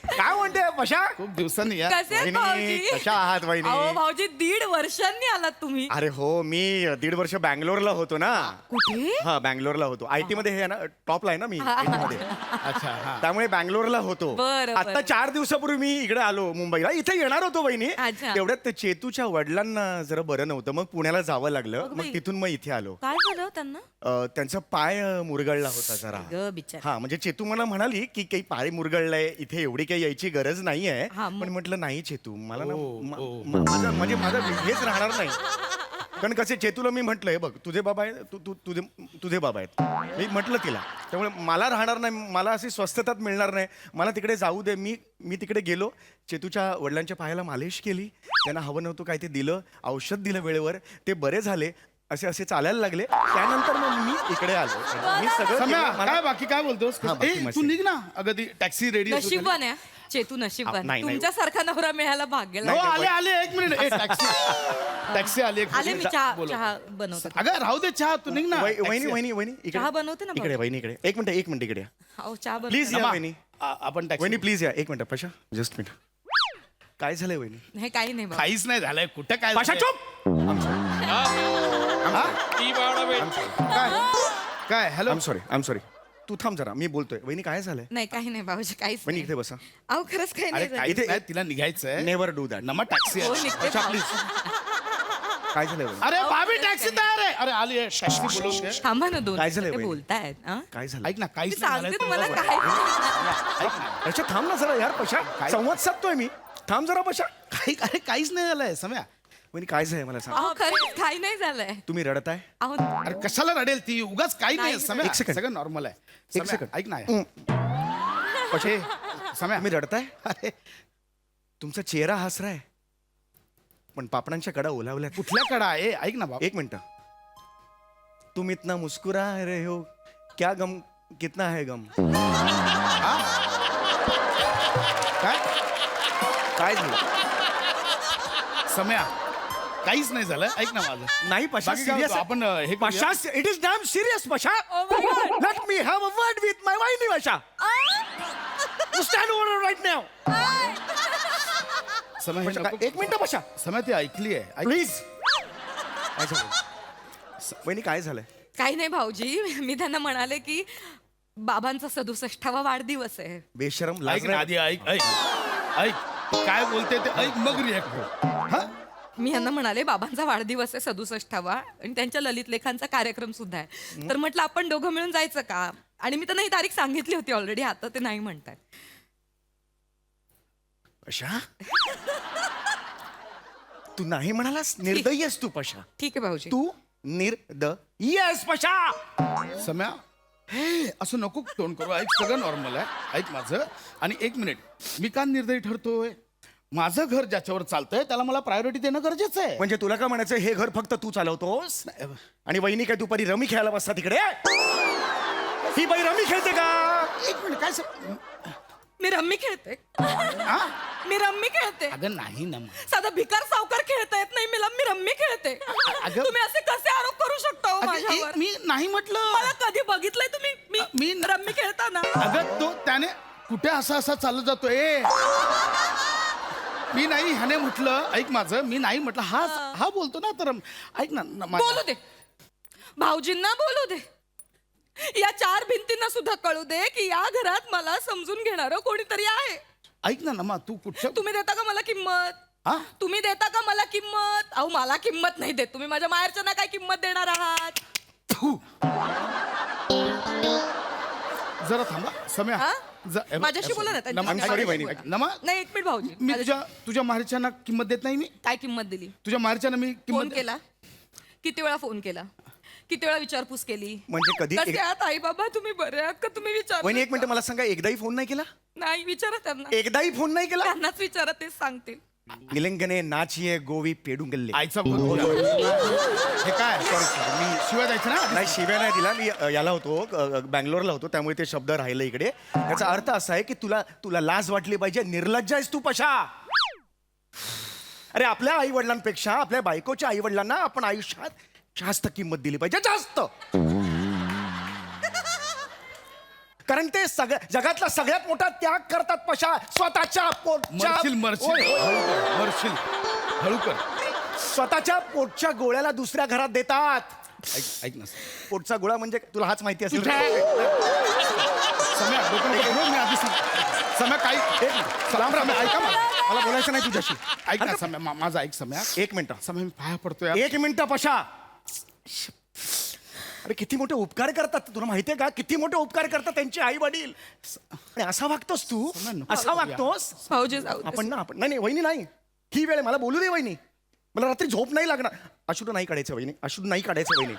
काय म्हणते पशा? खूप दिवसांनी यार. कसे आहेत वहिनी भाऊजी? कशा आहात अहो वहिनी? भाऊजी, 1.5 वर्षांनी आलात तुम्ही. अरे हो, मी 1.5 वर्ष बँगलोरला होतो ना. कुठे? हा, बँगलोरला होतो. IT मध्ये हे आहे ना, टॉपला आहे ना मी IT मध्ये. अच्छा. हा. त्यामुळे बँगलोरला होतो. बरं, आता बरं. 4 दिवसापूर्वी मी इकडे आलो मुंबईला. इथे येणार होतो वहिनी. अच्छा. तेवढ्यात ते चेतूच्या वडिलांना जरा बरं नव्हतं, मग पुण्याला जावं लागलं. अगं मग बाई. तिथून मग इथे आलो. काय झालं त्यांना? त्यांचा पाय मुरगळला होता जरा. ग बिचार. हा, म्हणजे चेतू मला म्हणाली की काही पाय मुरगळलाय, इथे एवढी काही यायची गरज नाहीये. हा, मग? पण म्हटलं नाही चेतू, मला ना ओ. म्हणजे माझा हेच राहणार नाही. कारण कसे चेतूला मी म्हटलं, हे बघ तुझे बाबा आहेत, तुझे बाबा आहेत, मी म्हटलं तिला. त्यामुळे मला राहणार नाही, मला अशी स्वस्थतात मिळणार नाही, मला तिकडे जाऊ दे. मी तिकडे गेलो, चेतूच्या वडिलांच्या पायाला मालिश केली, त्यांना हवं नव्हतं काय ते दिलं, औषध दिलं वेळेवर, ते बरे झाले, असे चालायला लागले. त्यानंतर मग मी इकडे आलो. मी सगळं सम्या, केलं. मला- काय बाकी काय बोलतोस? हा, बाकी ए, मस्त. तू निघ ना. अगं ती टॅक्सी रेडी. नशीबवान आहे चेतू, नशीबवान. नाही, नाही. तुमच्यासारखा नवरा मिळायला भाग्य हो, लागलं. आले 1 मिनिट. ए, टॅक्सी आली. एक आले मी. मिनिट. चहा बोलो. चहा बनवते. अगं राहू दे चहा, तू निघ ना. वहिनी इकडे चहा बनवते ना इकडे. वहिनी इकडे. एक मिनिट इकडे या. अहो, चहा बनवते. प्लीज या नमा, वहिनी. आपण टॅक्सी. वहिनी प्लीज या. एक मिनिट पशा, जस्ट मिनिट. काय झालंय वहिनी? हे काही नाही बाबा. काहीच नाही झालंय. कुठं काय पशा झालंय? चुप. काय? हॅलो. I am sorry. तू थांब जरा, मी बोलतोय. वहिनी काय झालंय? नाही, काही नाही बाबाजी, काहीच वहिनी नाही. इथे बसा. अहो खरंच काही अरे नाही झालं. काहीच नाही, तिला निघायचंय. Never do that. नमा टॅक्सी हो, आहे. निघते अच्छा, भाऊ. प्लीज. काय झालंय वहिनी? अरे भाभी टॅक्सी तयार आहे. अरे आली आहे. शशनी बोलवते. थांबा ना, 2 काय झालंय मिनिटं वहिनी? बोलतायत. हा? काय झालं? ऐक ना, मी काहीच नाही सांगते झालंय. तुम्हाला काय. अच्छा थांब ना जरा यार पशा, संवाद साधतोय मी. थांब जरा पशा. अरे काहीच नाही झालंय सम्या. वहिनी काय झालंय मला सांग. अहो खरंच काही नाही झालंय. तुम्ही रडताय? अहो अरे कशाला रडेल ती? उगाच काही नाही नाही, सम्या. एक सेकंड. सगळं नॉर्मल आहे. एक सम्या, सेकंड. ऐक ना. पशे सम्या. तुम्ही रडताय अरे तुमचा चेहरा हसराय पण पापडांच्या कडा ओलावल्या. कुठल्या कडा आहे ऐक ना बाबा. एक मिनिट. तुम इतना मुस्कुरा रहे हो क्या गम कितना है गम. काय काय झालं. सम्या काहीच नाही झालं ऐक ना माझं. नाही पशा बाकी काय सिरियस होतं? आपण हे करूया. Pasha it is damn serious Pasha. Oh let me have a word with my वाईनी Pasha. Stand over right now. Samya हे नको. एक मिनिट पशा सम्या ती ऐकली आहे ऐक. प्लीज. काय झालं वहिनी काय झालंय. काही नाही भाऊजी, मी त्यांना म्हणाले की बाबांचा 67वा वाढदिवस आहे. बेशरम ऐक लाज ना नाही. आधी ऐक ऐक ऐक काय बोलते ते ऐक मग रिॲक्ट कर. हा मी यांना म्हणाले बाबांचा वाढदिवस आहे 67वा आणि त्यांच्या ललित लेखांचा कार्यक्रम सुद्धा आहे. तर म्हटलं आपण दोघं मिळून जायचं का. आणि मी त्यांना ही तारीख सांगितली होती ऑलरेडी. आता ते नाही म्हणतात. पशा तू नाही म्हणालास. निर्दयी आहेस तू पशा. ठीक आहे भाऊजी. तू निर्दयी आहेस पशा. सम्या हे असं नको तोंड करू. ऐक सगळं नॉर्मल आहे. ऐक माझं. आणि एक मिनिट मी का निर्दयी ठरतोय. माझं घर ज्याच्यावर चालतंय त्याला मला प्रायोरिटी देणं गरजेचं आहे. म्हणजे तुला काय म्हणायचं हे घर फक्त तू चालवतोस आणि वहिनी काय दुपारी रमी खेळायला बसता तिकडे. ही बाई रमी खेळते का. एक मिनिट काय मी रम्मी खेळते. मी रम्मी खेळते. अगं नाही ना मग. साधा भिकार सावकार खेळता येत नाही मी रम्मी खेळते. अगं- तुम्ही असे कसे आरोप करू शकता हो अगं, माझ्यावर. मी नाही म्हटलं. मला कधी बघितलंय तुम्ही मी मी- रम्मी खेळताना. अगं तो त्याने कुठे असा चालत जातोय. मी नाही ह्याने म्हटलं. ऐक माझं मी नाही म्हटलं. हा बोलतो ना तर ऐक ना बोलू दे भाऊजींना बोलू दे. या 4 भिंतींना सुद्धा कळू दे की या घरात मला समजून घेणारं कोणीतरी आहे. ऐक ना नमा तू कुठच्या तुम्ही देता का मला किंमत. हा तुम्ही देता का मला किंमत. अहो मला किंमत नाही देत तुम्ही. माझ्या माहेरच्यांना काय किंमत देणार आहात. थू. जरा थांबा सम्या. हा? हे बघ, माझ्याशी बोला ना, त्यांच्याशी नमा, I'm sorry, वहिनी. नमा नाही 1 मिनिट भाऊजी. मी तुझ्या माहेरच्यांना किंमत देत नाही. मी काय किंमत दिली. तुझ्या माहेरच्यांना मी फोन किंमत केला. किती वेळा फोन केला. किती वेळा विचारपूस केली. म्हणजे कधी कसे आहात आई बाबा तुम्ही बरे आहात का. तुम्ही विचार वहिनी एक मिनिट मला सांगा एकदाही फोन नाही केला. नाही विचारा त्यांना. एकदाही फोन नाही केला. त्यांनाच विचारा तेच सांगतील. निलंगने नाचिये गोवी पेडुंगल्ले. आईचा फोन हे काय मी शिवाय जायचं ना. नाही शिव्या नाही दिला. मी याला होतो बँगलोरला होतो त्यामुळे ते शब्द राहिले इकडे. याचा अर्थ असा आहे की तुला लाज वाटली पाहिजे. निर्लज्ज आहेस तू पशा. अरे आपल्या आई वडिलांपेक्षा आपल्या बायकोच्या आई वडिलांना आपण आयुष्यात जास्त किंमत दिली पाहिजे. जास्त. कारण ते जगातला सगळ्यात मोठा त्याग करतात पशा. स्वतःच्या मरशील हळू कर. स्वतःच्या पोटच्या गोळ्याला दुसऱ्या घरात देतात. ऐक ना पोटचा गोळा म्हणजे तुला हाच माहिती असेल. सम्या डोकं नको फिरवू, मी आधी सम्या काही सलाम राम ऐका मला बोलायचं नाही तुझ्याशी. ऐक ना सम्या माझा ऐक सम्या. एक मिनिट. सम्या मी पाया पडतोय. एक मिनिट पशा. अरे किती मोठे उपकार करतात तुला माहितीये का. किती मोठे उपकार करतात त्यांचे आई वडील. आणि असा वागतोस तू. असा वागतोस. भाऊजी जाऊ दे. आपण नाही वहिनी नाही. ही वेळ मला बोलू दे वहिनी. मला रात्री झोप नाही लागणार. अश्रू नाही काढायचं वहिनी. अश्रू नाही काढायचं वहिनी.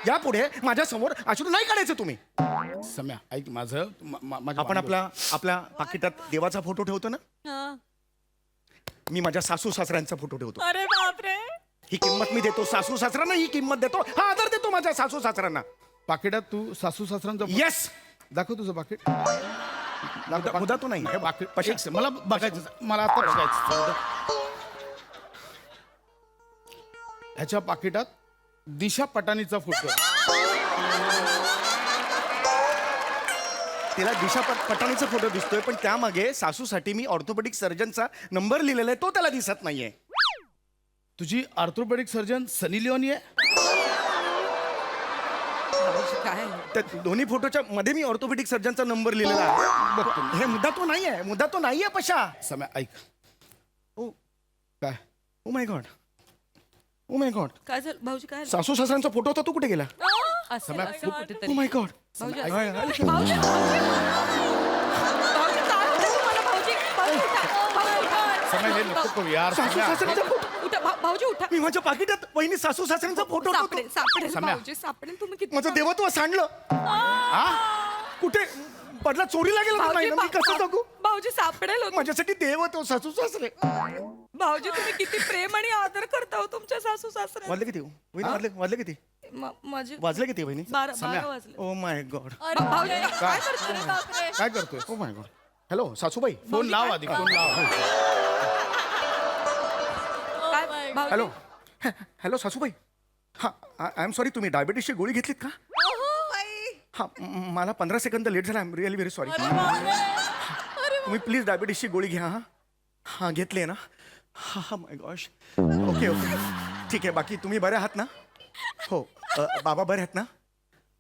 यापुढे माझ्या समोर अश्रू नाही काढायचं तुम्ही. सम्या ऐक माझं आपण आपल्या पाकिटात देवाचा फोटो ठेवतो ना. हा. मी माझ्या सासू सासऱ्यांचा फोटो ठेवतो. अरे बापरे. ही किंमत मी देतो सासू सासऱ्यांना. ही किंमत देतो. हा आदर देतो माझ्या सासू सासऱ्यांना. पाकिटात तू सासू सासऱ्यांचा येस. दाखव तुझं पाकिट. मुदा तो नाही. हे पाकिट पशा. मला बघायचं. मला आता बघायचं. ह्याच्या पाकिटात दिशा पटानीचा फोटो आहे. तिला दिशा पटाणीचा फोटो दिसतोय पण त्यामागे सासूसाठी मी ऑर्थोपेडिक सर्जनचा नंबर लिहिलेला आहे तो त्याला दिसत नाहीये. तुझी ऑर्थोपेडिक सर्जन सनी लिओनी आहे. काय त्या दोन्ही फोटोच्या मध्ये मी ऑर्थोपेडिक सर्जनचा नंबर लिहिलेला आहे. बघतो. हे मुद्दा तो नाहीये. मुद्दा तो नाहीये पशा. सम्या ऐक. ओ काय oh my God. Oh my God. काय झालं भाऊजी. काय झालं? सासू सासऱ्यांचा फोटो होता तो कुठे गेला. असं कुठेतरी. Oh my God. भाऊजी, भाऊजी, भाऊजी, भाऊजी, काय होतं तुम्हाला भाऊजी? भाऊजी, उठा. भाऊजी, उठा. सम्या हे नको करू यार. सासू सम्या, सासऱ्यांचा फोटो. उठा भाऊजी उठा. मी माझ्या पाकिटात वहिनी सासू सासऱ्यांचा फोटो होता सापडेल तो. सापडेल सम्या. भाऊजी सापडेल. तुम्ही किती माझं देवत्व सांडलं. हा कुठे बदला चोरीला गेला तर नाही ना, मी कसं जगू? भाऊजी सापडेल हो. माझ्यासाठी देव तो सासू सासरे. भाऊजी तुम्ही किती प्रेम आणि आदर करता हो तुमच्या सासू सासऱ्या. वाजले किती हो? वहिनी वाजले किती? माझे वाजले किती वहिनी? 12 वाजले. Oh my God. भाऊजी काय करताय? बापरे. काय करतोय ओ माय गॉड. हॅलो सासूबाई. फोन लाव आधी फोन लाव. काय भाऊजी? हॅलो हॅलो सासूबाई. हा आय एम सॉरी, तुम्ही डायबिटीसची गोळी घेतलीत का? हा मला 15 सेकंद लेट झाला. I am really very sorry. तुम्ही प्लीज डायबिटीसची गोळी घ्या. हा हा घेतली आहे ना? हा हा माय गॉश. ओके ओके ठीक आहे. बाकी तुम्ही बरे आहात ना? हो बाबा बरे आहेत ना?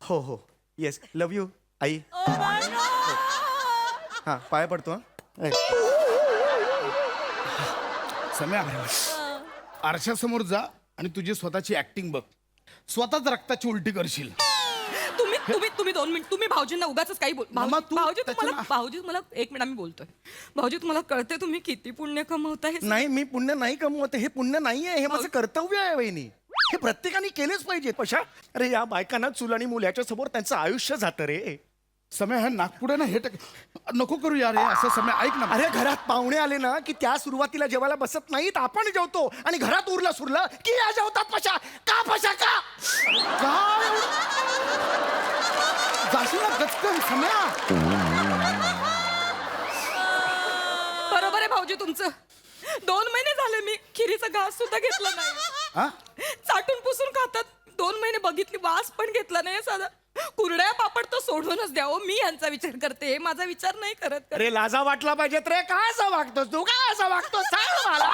हो हो येस. लव यू आई. हां पाया पडतो. हां सम्या आरशासमोर जा आणि तुझी स्वतःची ऍक्टिंग बघ. स्वतःच रक्ताची उलटी करशील. तुम्ही 2 मिनिट. तुम्ही भाऊजींना उगाच काही बोल. मामा, तू भाऊजी त्याच्या भाऊजी मला 1 मिनिट आम्ही बोलतोय. भाऊजी तुम्हाला कळते तुम्ही किती पुण्य कमवताय? नाही मी पुण्य नाही कमवत. हे पुण्य नाही आहे, हे माझं कर्तव्य आहे वहिनी. हे प्रत्येकाने केलेच पाहिजे. कशा अरे या बायकांना चूल आणि मूल याच्या समोर त्यांचं आयुष्य जातं रे. सम्या ह्या नागपुड्या ना हे नको करू यार हे असं. सम्या ऐक ना. अरे घरात पाहुणे आले ना की त्या सुरुवातीला जेवायला बसत नाहीत, आपण जेवतो. आणि घरात उरलं सुरलं की या जेवतात. पशा का पशा का काय जाशील ना गचकन सम्या. बरोबर आहे भाऊजी तुमचं. 2 महिने झाले मी खिरीचा घास सुद्धा घेतला नाही. हा? चाटून पुसून खातात. 2 महिने बघितली, वास पण घेतला नाही. साधा कुरड्या पापड तो सोडूनच द्या. मी यांचा विचार करते, माझा विचार नाही करत. अरे लाजा वाटला पाहिजेत रे. काय असं वागतोस तू? काय असं वागतोस? सांग मला.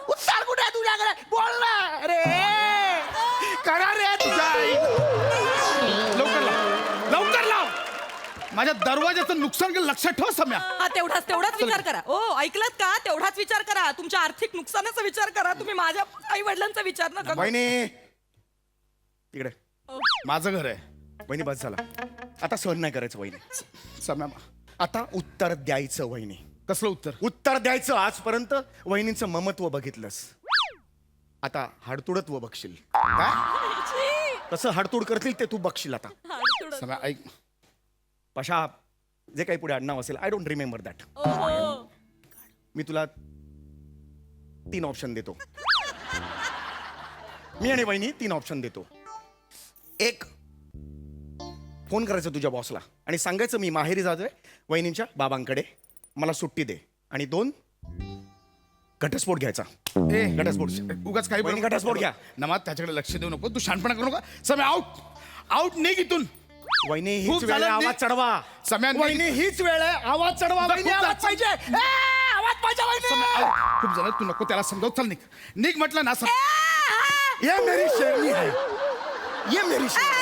उत्तर कुठे आहे तुझ्याकडे? बोल ना. अरे करा रे तुझ्या आई. लवकर लाव लवकर लाव. माझ्या दरवाजाचं नुकसान केलं लक्षात ठेव सम्या. हा तेवढाच विचार करा. ओ ऐकलात का? तेवढाच विचार करा. तुमच्या आर्थिक नुकसानाचा विचार करा. तुम्ही माझ्या आई वडिलांचा विचार नका करू. वहिनी तिकडे. माझं घर आहे. वहिनी बस झाला. आता सहन नाही करायचं वहिनी. सम्या आता उत्तर द्यायचं वहिनी. कसलं उत्तर? उत्तर द्यायचं. आजपर्यंत वहिनींचं ममत्व बघितलंस, आता हाडतुडत्व बघशील. काय कसं हाडतूड करतील ते तू बघशील आता. सम्या ऐक. पशा जे काही पुढे आडनाव असेल, आय डोंट रिमेंबर दॅट. मी तुला 3 ऑप्शन देतो. मी आणि वहिनी 3 ऑप्शन देतो. 1 फोन करायचं तुझ्या बॉसला आणि सांगायचं मी माहेरी जातोय वहिनींच्या बाबांकडे, मला सुट्टी दे. आणि 2 घटस्फोट घ्यायचा. घटस्फोट. उगाच काही वहिनी घटस्फोट घ्या. नमाज त्याच्याकडे लक्ष देऊ नको. तू शानपणा करू नका. सम्या आउट आउट निघ इथून. वहिनी खूप हीच वेळ आहे, झालं, आवाज निघ. चढवा. सम्या, निघ. वहिनी हीच वेळ आहे, आवाज चढवा. खूप वहिनी झालं. आवाज पाहिजे. आवाज पाहिजे वहिनी. सम्या, आउट. खूप झालं. तू नको त्याला समजाव. चल निघ निघ म्हटलं ना. ये मेरी शेरनी है, ये मेरी शेरनी.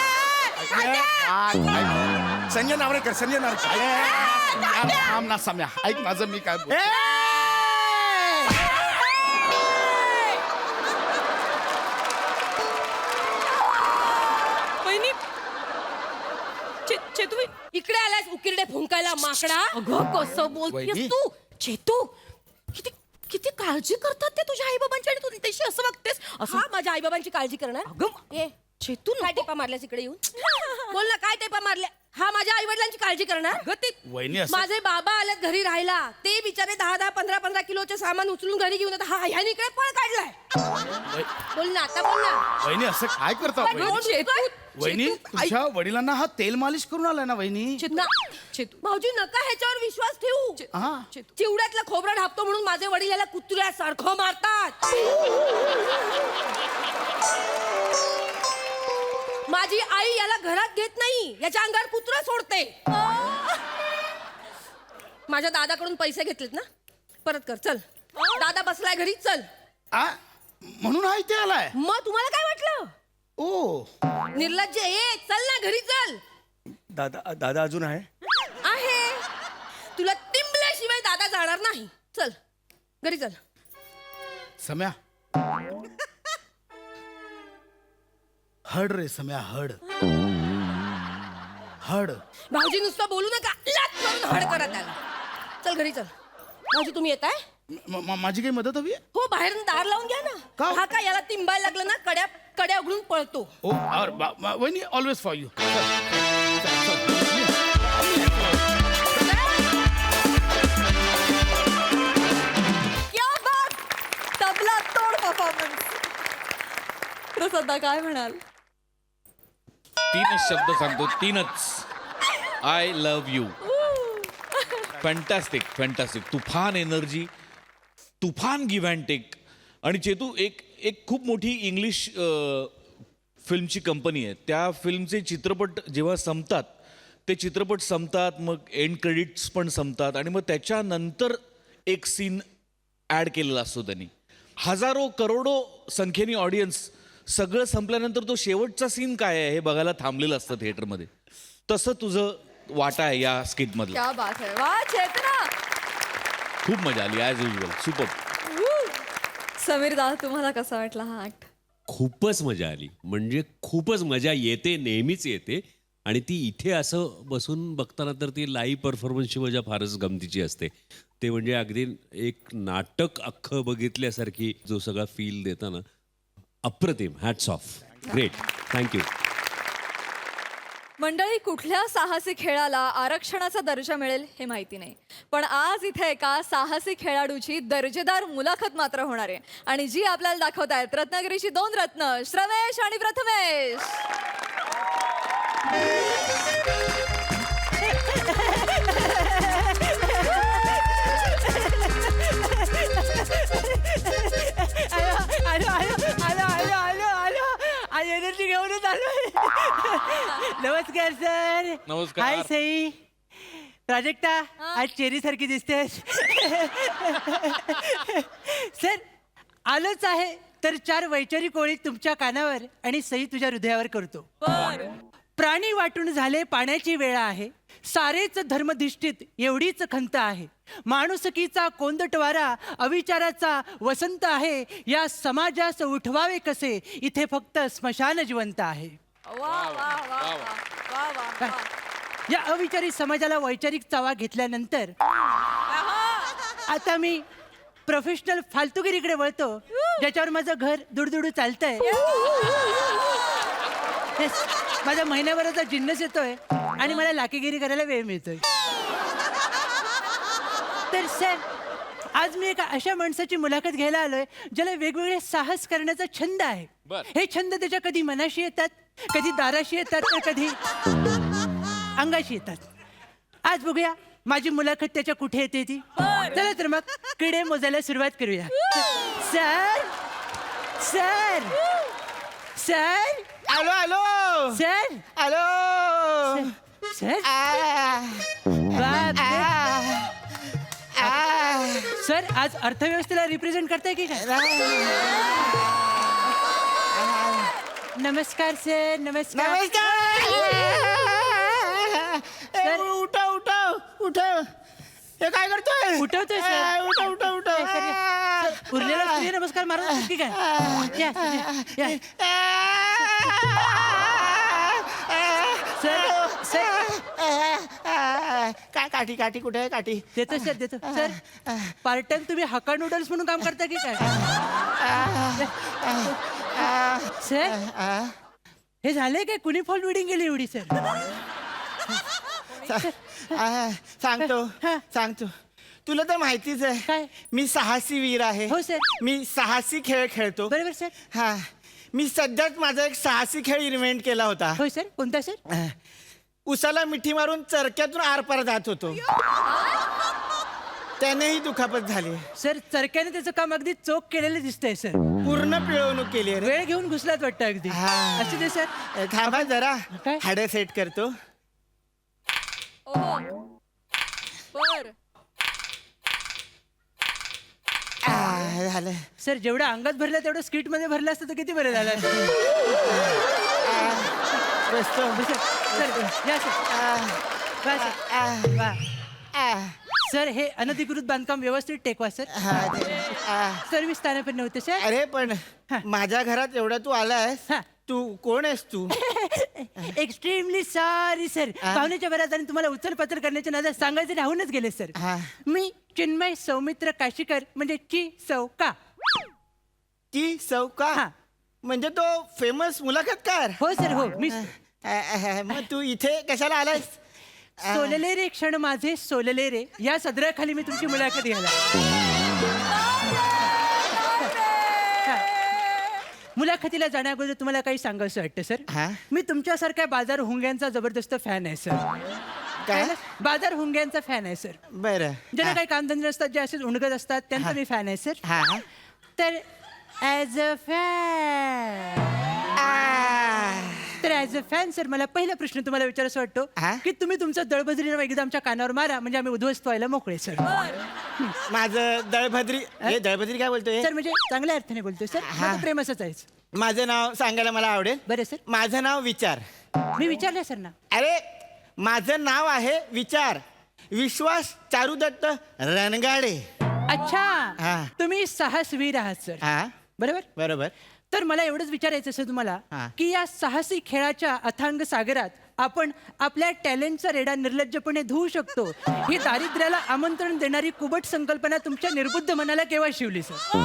संजय नावरेकर. संजय नावरेकर. थांब ना सम्या. ऐक माझं मी काय बोलतो. वहिनी चेतू इकडे आलास उकिरडे फुंकायला माकडा. अगं कसं बोलतेस वहिनी. तू? चेतू किती किती काळजी करतात ते तुझ्या आई बाबांची आणि तू त्याशी असं वागतेस. हा माझ्या आई बाबांची काळजी करणार. अगं ए चेतू काय टेपा मारल्यास इकडे येऊन? बोल ना काय टेपा मारल्या? हा माझ्या आई वडिलांची काळजी करणार. वहिनी असं माझे बाबा आलेत घरी राहायला. ते बिचारे 10-10 15-15 किलोचे सामान उचलून घरी घेऊन येतात. हा ह्याने इकडे पळ काढलाय. बोल ना आता बोल ना. वहिनी असं काय करता पण वहिनी? चेतू, वहिनी तुझ्या वडिलांना हा तेल मालिश करून आलाय ना वहिनी. चेतू भाऊजी नका ह्याच्यावर विश्वास ठेवू. हा चिवड्यातलं खोबरं ढापतो म्हणून माझे वडील याला कुत्र्यासारखं मारतात. माझी आई याला घरात घेत नाही, याच्या अंगावर कुत्रा सोडते. माझ्या दादाकडून पैसे घेतलेत ना, परत कर. चल दादा बसलाय घरी. चल. आ, म्हणून हा इथे आलाय. मग तुम्हाला काय वाटलं? ओ निर्लज्ज. ये चल ना घरी चल. दादा दादा अजून आहे. आहे तुला तिंबल्याशिवाय दादा जाणार नाही. चल घरी चल. सम्या हड रे सम्या हड हड. भाऊजी नुसतं बोलू नका, लाथ मारून हड करा त्याला. चल घरी चल. भाऊजी तुम्ही येताय? माझी काही मदत हवी आहे? हो बाहेर दार लावून घ्या ना. का? हा का याला तिंबायला लागलं ना, कड्या कड्या उघडून पळतो. ओ वहिनी ऑलवेज फॉर यू. क्या बात, तबला तोड परफॉर्मन्स. प्रसादा काय म्हणाल? तीनच शब्द सांगतो, तीनच. I love you. Fantastic fantastic. तुफान एनर्जी, तुफान गिव्ह अँड टेक. आणि चेतू, एक खूप मोठी इंग्लिश फिल्मची कंपनी आहे. त्या फिल्मचे चित्रपट जेव्हा संपतात, ते चित्रपट संपतात, मग एंड क्रेडिट्स पण संपतात, आणि मग त्याच्यानंतर एक सीन ॲड केलेला असतो त्यांनी. हजारो करोडो संख्येने ऑडियन्स, सगळं संपल्यानंतर तो शेवटचा सीन काय आहे हे बघायला थांबलेलं असतं थिएटरमध्ये. तसं तुझं वाटा आहे या स्किटमधलं. क्या बात है, वा चेतना. खूप मजा आली ॲज युजल. सुपर. समीर दादा, तुम्हाला कसा वाटला हा आठ? खूपच मजा आली. म्हणजे खूपच मजा येते, नेहमीच येते. आणि ती इथे असं बसून बघताना तर ती लाईव्ह परफॉर्मन्सची मजा फारच गमतीची असते. ते म्हणजे अगदी एक नाटक अख्खं बघितल्यासारखी जो सगळा फील देता ना, अप्रतिम. Hats off. ग्रेट. थँक्यू. मंडळी, कुठल्या साहसी खेळाला आरक्षणाचा दर्जा मिळेल हे माहिती नाही, पण आज इथे एका साहसी खेळाडूची दर्जेदार मुलाखत मात्र होणार आहे. आणि जी आपल्याला दाखवत आहेत रत्नागिरीची 2 रत्न, श्रमेश आणि प्रथमेश. आज एनर्जी घेऊनच आलोय. नमस्कार सर. नमस्कार. हाय सई. प्राजक्ता, आज चेरी सारखी दिसतेस. सर, आलोच आहे तर 4 वैचारिक ओळी तुमच्या कानावर आणि सई तुझ्या हृदयावर करतो. प्राणी वाटून झाले पाण्याची वेळा आहे, सारेच धर्मधिष्ठित एवढीच खंत आहे. माणुसकीचा कोंदटवारा अविचाराचा वसंत आहे. या समाजास उठवावे कसे, इथे फक्त स्मशान जिवंत आहे. या अविचारी समाजाला वैचारिक चावा घेतल्यानंतर आता मी प्रोफेशनल फालतुगिरीकडे वळतो, ज्याच्यावर माझं घर दुडदुडू चालतंय. माझा महिन्याभराचा जिन्नस येतोय आणि मला लाकीगिरी करायला वेळ मिळतोय. तर सर, आज मी एका अशा माणसाची मुलाखत घ्यायला आलोय ज्याला वेगवेगळे साहस करण्याचा छंद आहे. हे छंद त्याच्या कधी मनाशी येतात, कधी दाराशी येतात, तर कधी अंगाशी येतात. आज बघूया माझी मुलाखत त्याच्या कुठे येते ती. चला तर मग किडे मोजायला सुरुवात करूया. Sir sir sir. आलो आलो सर आलो. सर सर, आज अर्थव्यवस्थेला रिप्रेझेंट करताय की काय? नमस्कार सर. नमस्कार. नमस्कार. उठा उठा उठा. हे काय करतोय? उठवतोय सर. उठा उठा उठा. उरलेला सूर्य नमस्कार मारून की काय? या, या. सर सर, काय काठी काठी कुठे आहे काठी? देतो सर, देतो सर. पार्ट टाइम तुम्ही हक्का नूडल्स म्हणून काम करता की काय? सर, हे झालंय काय? कुणी फॉल बिडिंग गेली एवढी सर? सांगतो सांगतो. तुला तर माहितीच आहे काय? मी साहसी वीर आहे. हो सर. मी साहसी खेळ खेळतो. बरोबर सर. हा, मी सध्याच माझा एक साहसी खेळ इन्व्हेंट केला होता. हो सर. कोणता सर? उसाला मिठी मारून चरक्यातून आरपार जात होतो. त्यानेही दुखापत झाली. सर, चरक्याने त्याचं काम अगदी चोख केलेलं दिसतंय सर. पूर्ण पिळवणूक केली आहे रे. वेळ घेऊन घुसलात वाटतं अगदी. हा. असू दे सर. थांबा जरा, काय? हाडं सेट करतो. झालं. सर, जेवढं अंगात भरलं तेवढं स्किट मध्ये भरलं असतं तर किती बरं झालं असतं. बसतो. सर, या सर. वा सर. वा. सर, हे अनधिकृत बांधकाम व्यवस्थित टेकवा सर. सर्व्हिस स्थानक नव्हतं सर. अरे पण माझ्या घरात एवढा तू आलायस. हा. तू कोण आहेस तू? Extremely sorry sir. पाहुण्याच्या बरात आणि तुम्हाला उचलपाचल करण्याच्या नादात सांगायचं राहूनच गेले सर. मी चिन्मय सौमित्र काशीकर, म्हणजे ची सौका. ती सौका. हा. म्हणजे तो फेमस मुलाखतकार हो सर हो मी मग तू इथे कशाला आलायस? सोलले रे क्षण माझे सोलले रे या सदराखाली मी तुमची मुलाखत घ्यायला. मुलाखतीला जाण्या अगोदर तुम्हाला काही सांगायचं वाटतं हा? सर. मी तुमच्यासारख्या बाजार हुंग्यांचा जबरदस्त फॅन आहे सर. काय? बाजार हुंग्यांचा फॅन आहे सर. बरं ज्यांना काही कामधंदे असतात जे असेच उणगत असतात त्यांचा मी फॅन आहे सर. हा तर ॲज अ फॅन सर मला पहिला प्रश्न तुम्हाला विचारायचा वाटतो हा? की तुम्ही तुमचं दळबद्री नाव एकदा आमच्या कानावर मारा म्हणजे आम्ही उद्ध्वस्त व्हायला मोकळे सर. माझं दळभद्री दळभद्री काय बोलतोय? सर म्हणजे चांगल्या अर्थाने बोलतोय सर. माझं प्रेम असंच आहे. माझं नाव सांगायला मला आवडेल. बरं सर. माझं नाव विचार. मी विचारलं सर ना. अरे माझं नाव आहे विचार. विश्वास चारुदत्त रणगाडे. अच्छा हा. तुम्ही साहसवीर आहात सर. हा बरोबर. बरोबर. तर मला एवढंच विचारायचं सर तुम्हाला हा. की या साहसी खेळाच्या अथांग सागरात आपण आपल्या टॅलेंटचा रेडा निर्लज्जपणे धुवू शकतो ही दारिद्र्याला आमंत्रण देणारी कुबट संकल्पना तुमच्या निर्बुद्ध मनाला केव्हा शिवली सर?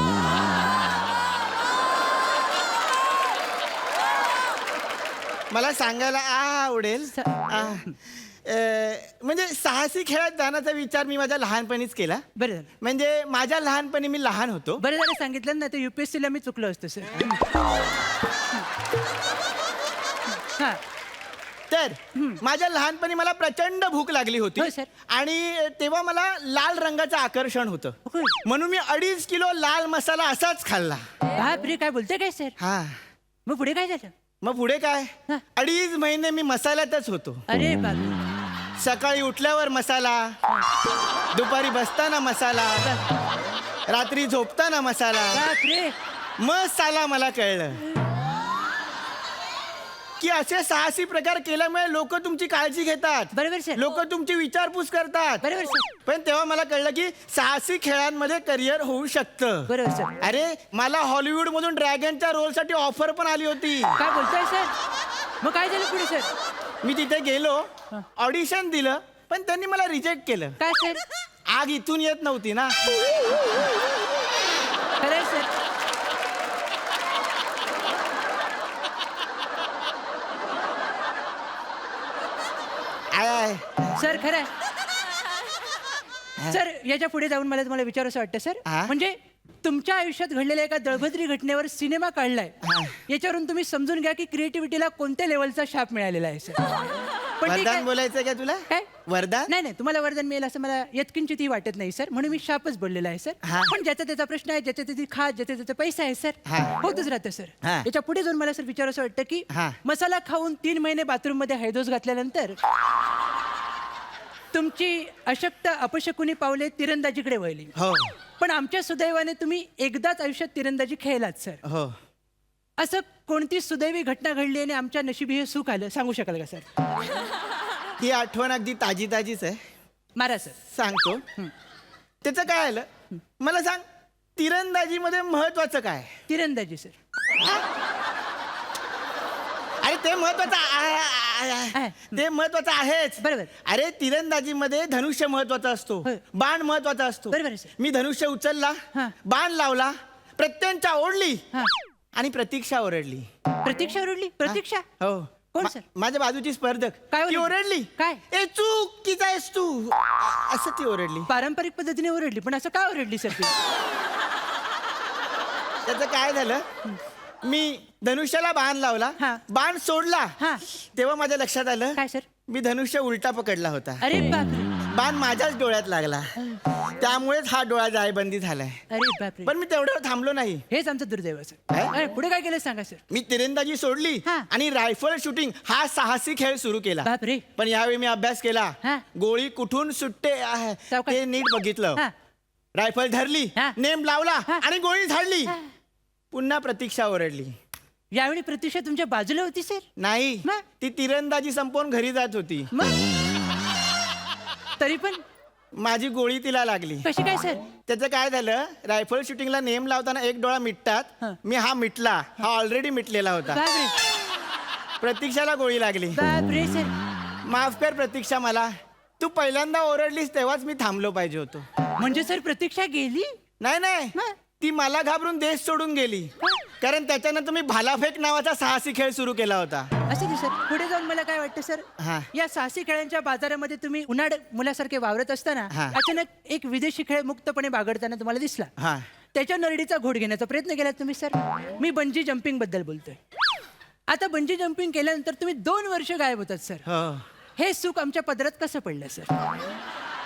मला सांगायला आवडेल. म्हणजे साहसी खेळात जाण्याचा विचार मी माझ्या लहानपणीच केला. बरं झालं. म्हणजे माझ्या लहानपणी मी लहान होतो. बरं झालं सांगितलं ना तर UPSC ला मी चुकलो असतो सर. हा तर माझ्या लहानपणी मला प्रचंड भूक लागली होती हो, सर. आणि तेव्हा मला लाल रंगाचं आकर्षण होतं. होय. म्हणून मी 2.5 किलो लाल मसाला असाच खाल्ला. बापरे काय बोलते काय सर? हा मग पुढे काय झालं? मग पुढे काय? हा. 2.5 महिने मी मसाल्यातच होतो. अरे बापरे. सकाळी उठल्यावर मसाला, दुपारी बसताना मसाला, रात्री झोपताना मसाला. बापरे. मग साला मला कळलं की असे साहसी प्रकार केल्यामुळे लोक तुमची काळजी घेतात. बरोबर सर. लोक तुमची विचारपूस करतात. बरोबर सर. पण तेव्हा मला कळलं की साहसी खेळांमध्ये करिअर होऊ शकतं. बरोबर सर. अरे मला हॉलिवूड मधून ड्रॅगनच्या रोलसाठी ऑफर पण आली होती. काय बोलताय सर? मग काय झालं पुढे सर? मी तिथे गेलो, ऑडिशन दिलं, पण त्यांनी मला रिजेक्ट केलं. काय सर? आग इथून येत नव्हती ना. खरंय सर. आय सर खरंय. सर याच्या पुढे जाऊन मला तुम्हाला विचारायचं वाटतं सर. हा? म्हणजे तुमच्या आयुष्यात घडलेल्या एका दळभद्री घटनेवर सिनेमा काढलाय याच्यावरून तुम्ही समजून घ्या की क्रिएटिव्हिटीला कोणत्या लेवलचा शाप मिळालेला आहे सर. पण ठीक वरदान आहे. बोलायचं का तुला? काय वरदान? नाही नाही तुम्हाला वरदान मिळेल असं मला यत्किंचितही वाटत नाही सर. म्हणून मी शापच बोललेला आहे सर. हा. पण ज्याचा त्याचा प्रश्न आहे, ज्याच्या त्याची खास, ज्याचा त्याचा पैसा आहे सर. हा. होतच राहतं सर. हा. याच्या पुढे जाऊन मला सर विचारायचं वाटतं की हा. मसाला खाऊन 3 महिने बाथरूम मध्ये हैदोस घातल्यानंतर तुमची अशक्त अपशकुनी पावले तिरंदाजीकडे वळली. हो पण आमच्या सुदैवाने तुम्ही एकदाच आयुष्यात तिरंदाजी खेळलात सर. हो. असं कोणती सुदैवी घटना घडली आणि आमच्या नशिबी हे सुख आलं सांगू शकाल का सर? ही आठवण अगदी ताजीच आहे. मारा सर. सांगतो. त्याचं काय आलं मला सांग. तिरंदाजीमध्ये महत्वाचं काय? तिरंदाजी सर. अरे ते महत्वाचं ते महत्वाचं आहेच. बरोबर. अरे तिरंदाजीमध्ये धनुष्य महत्वाचा असतो. होय. बाण महत्वाचा असतो. बरोबर आहे, सर. मी धनुष्य उचलला, हा. बाण लावला, प्रत्यंचा ओढली हा. आणि प्रतीक्षा ओरडली. प्रतीक्षा ओरडली. प्रतीक्षा हो. कोण सर? माझ्या बाजूची स्पर्धक. काय ती ओरडली? ओरडली. काय? ए चुकीचा आहेस तू असं ती ओरडली. पारंपरिक पद्धतीने ओरडली पण असं का ओरडली सर ती? त्याचं काय झालं मी धनुष्याला बाण लावला, हा. बाण सोडला, हा. तेव्हा माझ्या लक्षात आलं काय सर? मी धनुष्य उलटा पकडला होता. अरे बापरे. बाण माझ्याच डोळ्यात लागला. त्यामुळेच हा डोळा जायबंदी झालाय. अरे बापरे. पण मी तेवढ्यावर थांबलो नाही. हेच आमचं दुर्दैव सर. काय? अरे, पुढे काय केलं सांगा सर. मी तिरंदाजी सोडली हा. आणि रायफल शूटिंग हा साहसी खेळ सुरू केला. बापरे. पण यावेळी मी अभ्यास केला. हा. गोळी कुठून सुटते सावकाश. ते नीट बघितलं. हा. रायफल धरली, हा. नेम लावला हा. आणि गोळी झाडली. हा. पुन्हा प्रतीक्षा ओरडली. यावेळी प्रतीक्षा तुमच्या बाजूला होती सर? नाही, मग? ती तिरंदाजी संपवून घरी जात होती. मग तरी पण माझी गोळी तिला लागली. कशी काय सर? त्याचं काय झालं रायफल शूटिंगला नेम लावताना एक डोळा मिटतात. हा. मी हा मिटला, हा ऑलरेडी मिटलेला होता. बापरे. प्रतीक्षाला गोळी लागली. बापरे सर. माफ कर प्रतीक्षा, मला तू पहिल्यांदा ओरडलीस तेव्हाच मी थांबलो पाहिजे होतो. म्हणजे सर प्रतीक्षा गेली? नाही नाही, मग? ती मला घाबरून देश सोडून गेली. कारण त्याच्यानंतर मी भालाफेक नावाचा साहसी खेळ सुरू केला होता. असं नाही सर, पुढे जाऊन मला काय वाटतं सर, हा. या साहसी खेळांच्या बाजारामध्ये तुम्ही उन्हाळ मुलासारखे वावरत असताना हा. अचानक एक विदेशी खेळ मुक्तपणे बागडताना तुम्हाला दिसला. हा. त्याच्या नरडीचा घोड घेण्याचा प्रयत्न केला तुम्ही सर. मी बंजी जम्पिंग बद्दल बोलतोय. आता बंजी जम्पिंग केल्यानंतर तुम्ही 2 वर्ष गायब होतात सर. हो. हे सुख आमच्या पदरात कसं पडलं सर?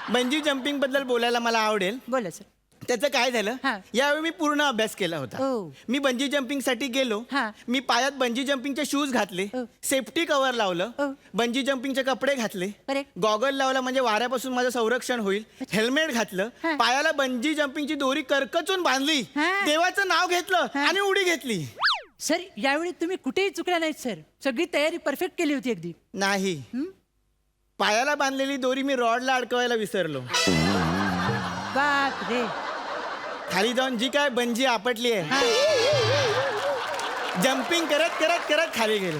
बंजी जम्पिंग बद्दल बोलायला मला आवडेल. बोला सर. त्याचं काय झालं, हा. यावेळी मी पूर्ण अभ्यास केला होता. ओ. मी बंजी जम्पिंग साठी गेलो. हा. मी पायात बंजी जम्पिंगचे शूज घातले, ओ. सेफ्टी कव्हर लावलं, ओ. बंजी जम्पिंगचे कपडे घातले, Correct. गॉगल लावला म्हणजे वाऱ्यापासून माझं संरक्षण होईल, हेल्मेट घातलं, हा. पायाला बंजी जम्पिंगची दोरी करकचून बांधली, हा. देवाचं नाव घेतलं हा. आणि उडी घेतली. सर यावेळी तुम्ही कुठेही चुकला नाहीत सर. सगळी तयारी परफेक्ट केली होती अगदी. नाही, पायाला बांधलेली दोरी मी रॉडला अडकवायला विसरलो. बाप रे. खाली जाऊन जी काय बंजी आपटली आहे, जम्पिंग करत करत करत खाली गेलो.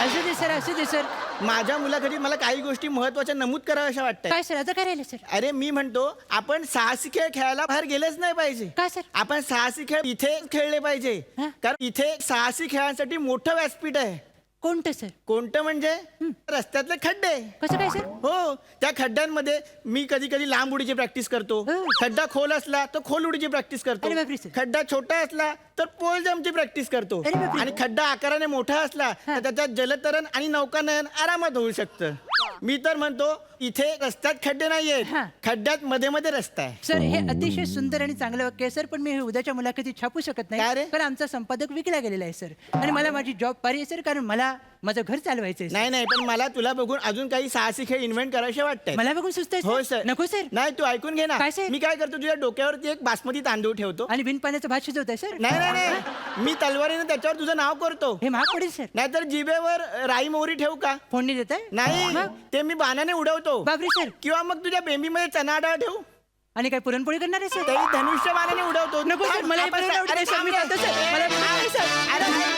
असू दे सर, असू दे सर. माझ्या मुलाखतीत मला काही गोष्टी महत्वाच्या नमूद कराव्याशा वाटतात. काय सर, आता काय राहिलं सर? अरे मी म्हणतो आपण साहसी खेळ खेळायला बाहेर गेलेच नाही पाहिजे. का सर? आपण साहसी खेळ इथे खेळले पाहिजे. हा? कारण इथे साहसी खेळांसाठी मोठं व्यासपीठ आहे. कोणतं सर? कोणतं म्हणजे रस्त्यातले खड्डे. कसं काय सर? हो, त्या खड्ड्यांमध्ये मी कधी कधी लांब उडीची प्रॅक्टिस करतो. हो. खड्डा खोल असला तर खोल उडीची प्रॅक्टिस करतो. अरे बापरे सर. खड्डा छोटा असला तर पोल जम्पची प्रॅक्टिस करतो. अरे बापरे. आणि खड्डा आकाराने मोठा असला तर त्याच्यात जलतरण आणि नौकानयन आरामात होऊ शकतं. मी तर म्हणतो इथे रस्त्यात खड्डे नाहीयेत, हा. खड्ड्यात मध्ये मध्ये रस्ता आहे. सर हे अतिशय सुंदर आणि चांगलं वाक्य आहे सर, पण मी हे उद्याच्या मुलाखतीत छापू शकत काय नाही. रे? कारण आमचा संपादक विकला गेलेला आहे सर. आणि मला माझी जॉब पारी आहे सर, कारण मला माझं घर चालवायचं आहे. नाही नाही, पण मला तुला बघून अजून काही साहसी खेळ इन्व्हेंट करायचे वाटतंय. मला बघून सुचतंय हो सर. नको सर. नाही, तू ऐकून घे ना. काय सर? मी काय करतो, तुझ्या डोक्यावरती एक बासमती तांदूळ ठेवतो. आणि बिन पाण्याचा भात शिजवताय सर? नाही नाही नाही, मी तलवारीने त्याच्यावर तुझं नाव करतो. हे महाग पडेल सर. नाहीतर जिभेवर राई मोहरी ठेवू का? फोडणी देताय? नाही, मग? ते मी बाणाने उडवतो. बापरे सर. किंवा मग तुझ्या बेंबीमध्ये चना डाळ ठेवू, आणि काय पुरणपोळी करणार आहे सर? तेही धनुष्य बाणाने उडवतो. नको सर, मला हे आपण- पुरण आवडत अरे नाही सर, मी थांब खातो सर. मला पुरण नाही सर. अरे नाही.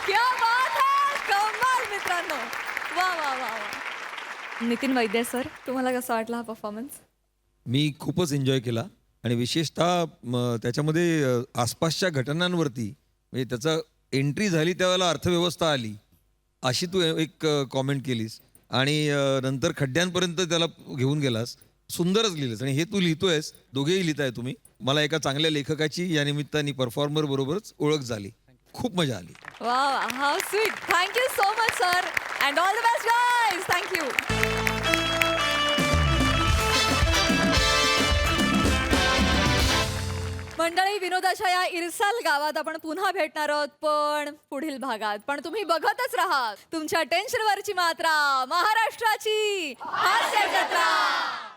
क्या बात है, कमाल मित्रांनो. वा वा वा वा. नितीन वैद्य सर, तुम्हाला कसा वाटला हा परफॉर्मन्स? मी खूपच एन्जॉय केला आणि विशेषतः त्याच्यामध्ये आसपासच्या घटनांवरती म्हणजे त्याचा एंट्री झाली त्यावेळेला अर्थव्यवस्था आली अशी तू एक कॉमेंट केलीस आणि नंतर खड्ड्यांपर्यंत त्याला घेऊन गेलास. सुंदरच लिहिलंस आणि हे तू लिहितोयस, दोघेही लिहिताय तुम्ही. मला एका चांगल्या लेखकाची या निमित्ताने परफॉर्मर बरोबरच ओळख झाली. खूप मजा आली. वा वा, how sweet. Thank you so much sir, and all the best guys. Thank you. मंडळी, विनोदाच्या या इरसाल गावात आपण पुन्हा भेटणार आहोत, पण पुढील भागात. पण तुम्ही बघतच राहा तुमच्या टेन्शनवरची मात्रा, महाराष्ट्राची हास्य जत्रा.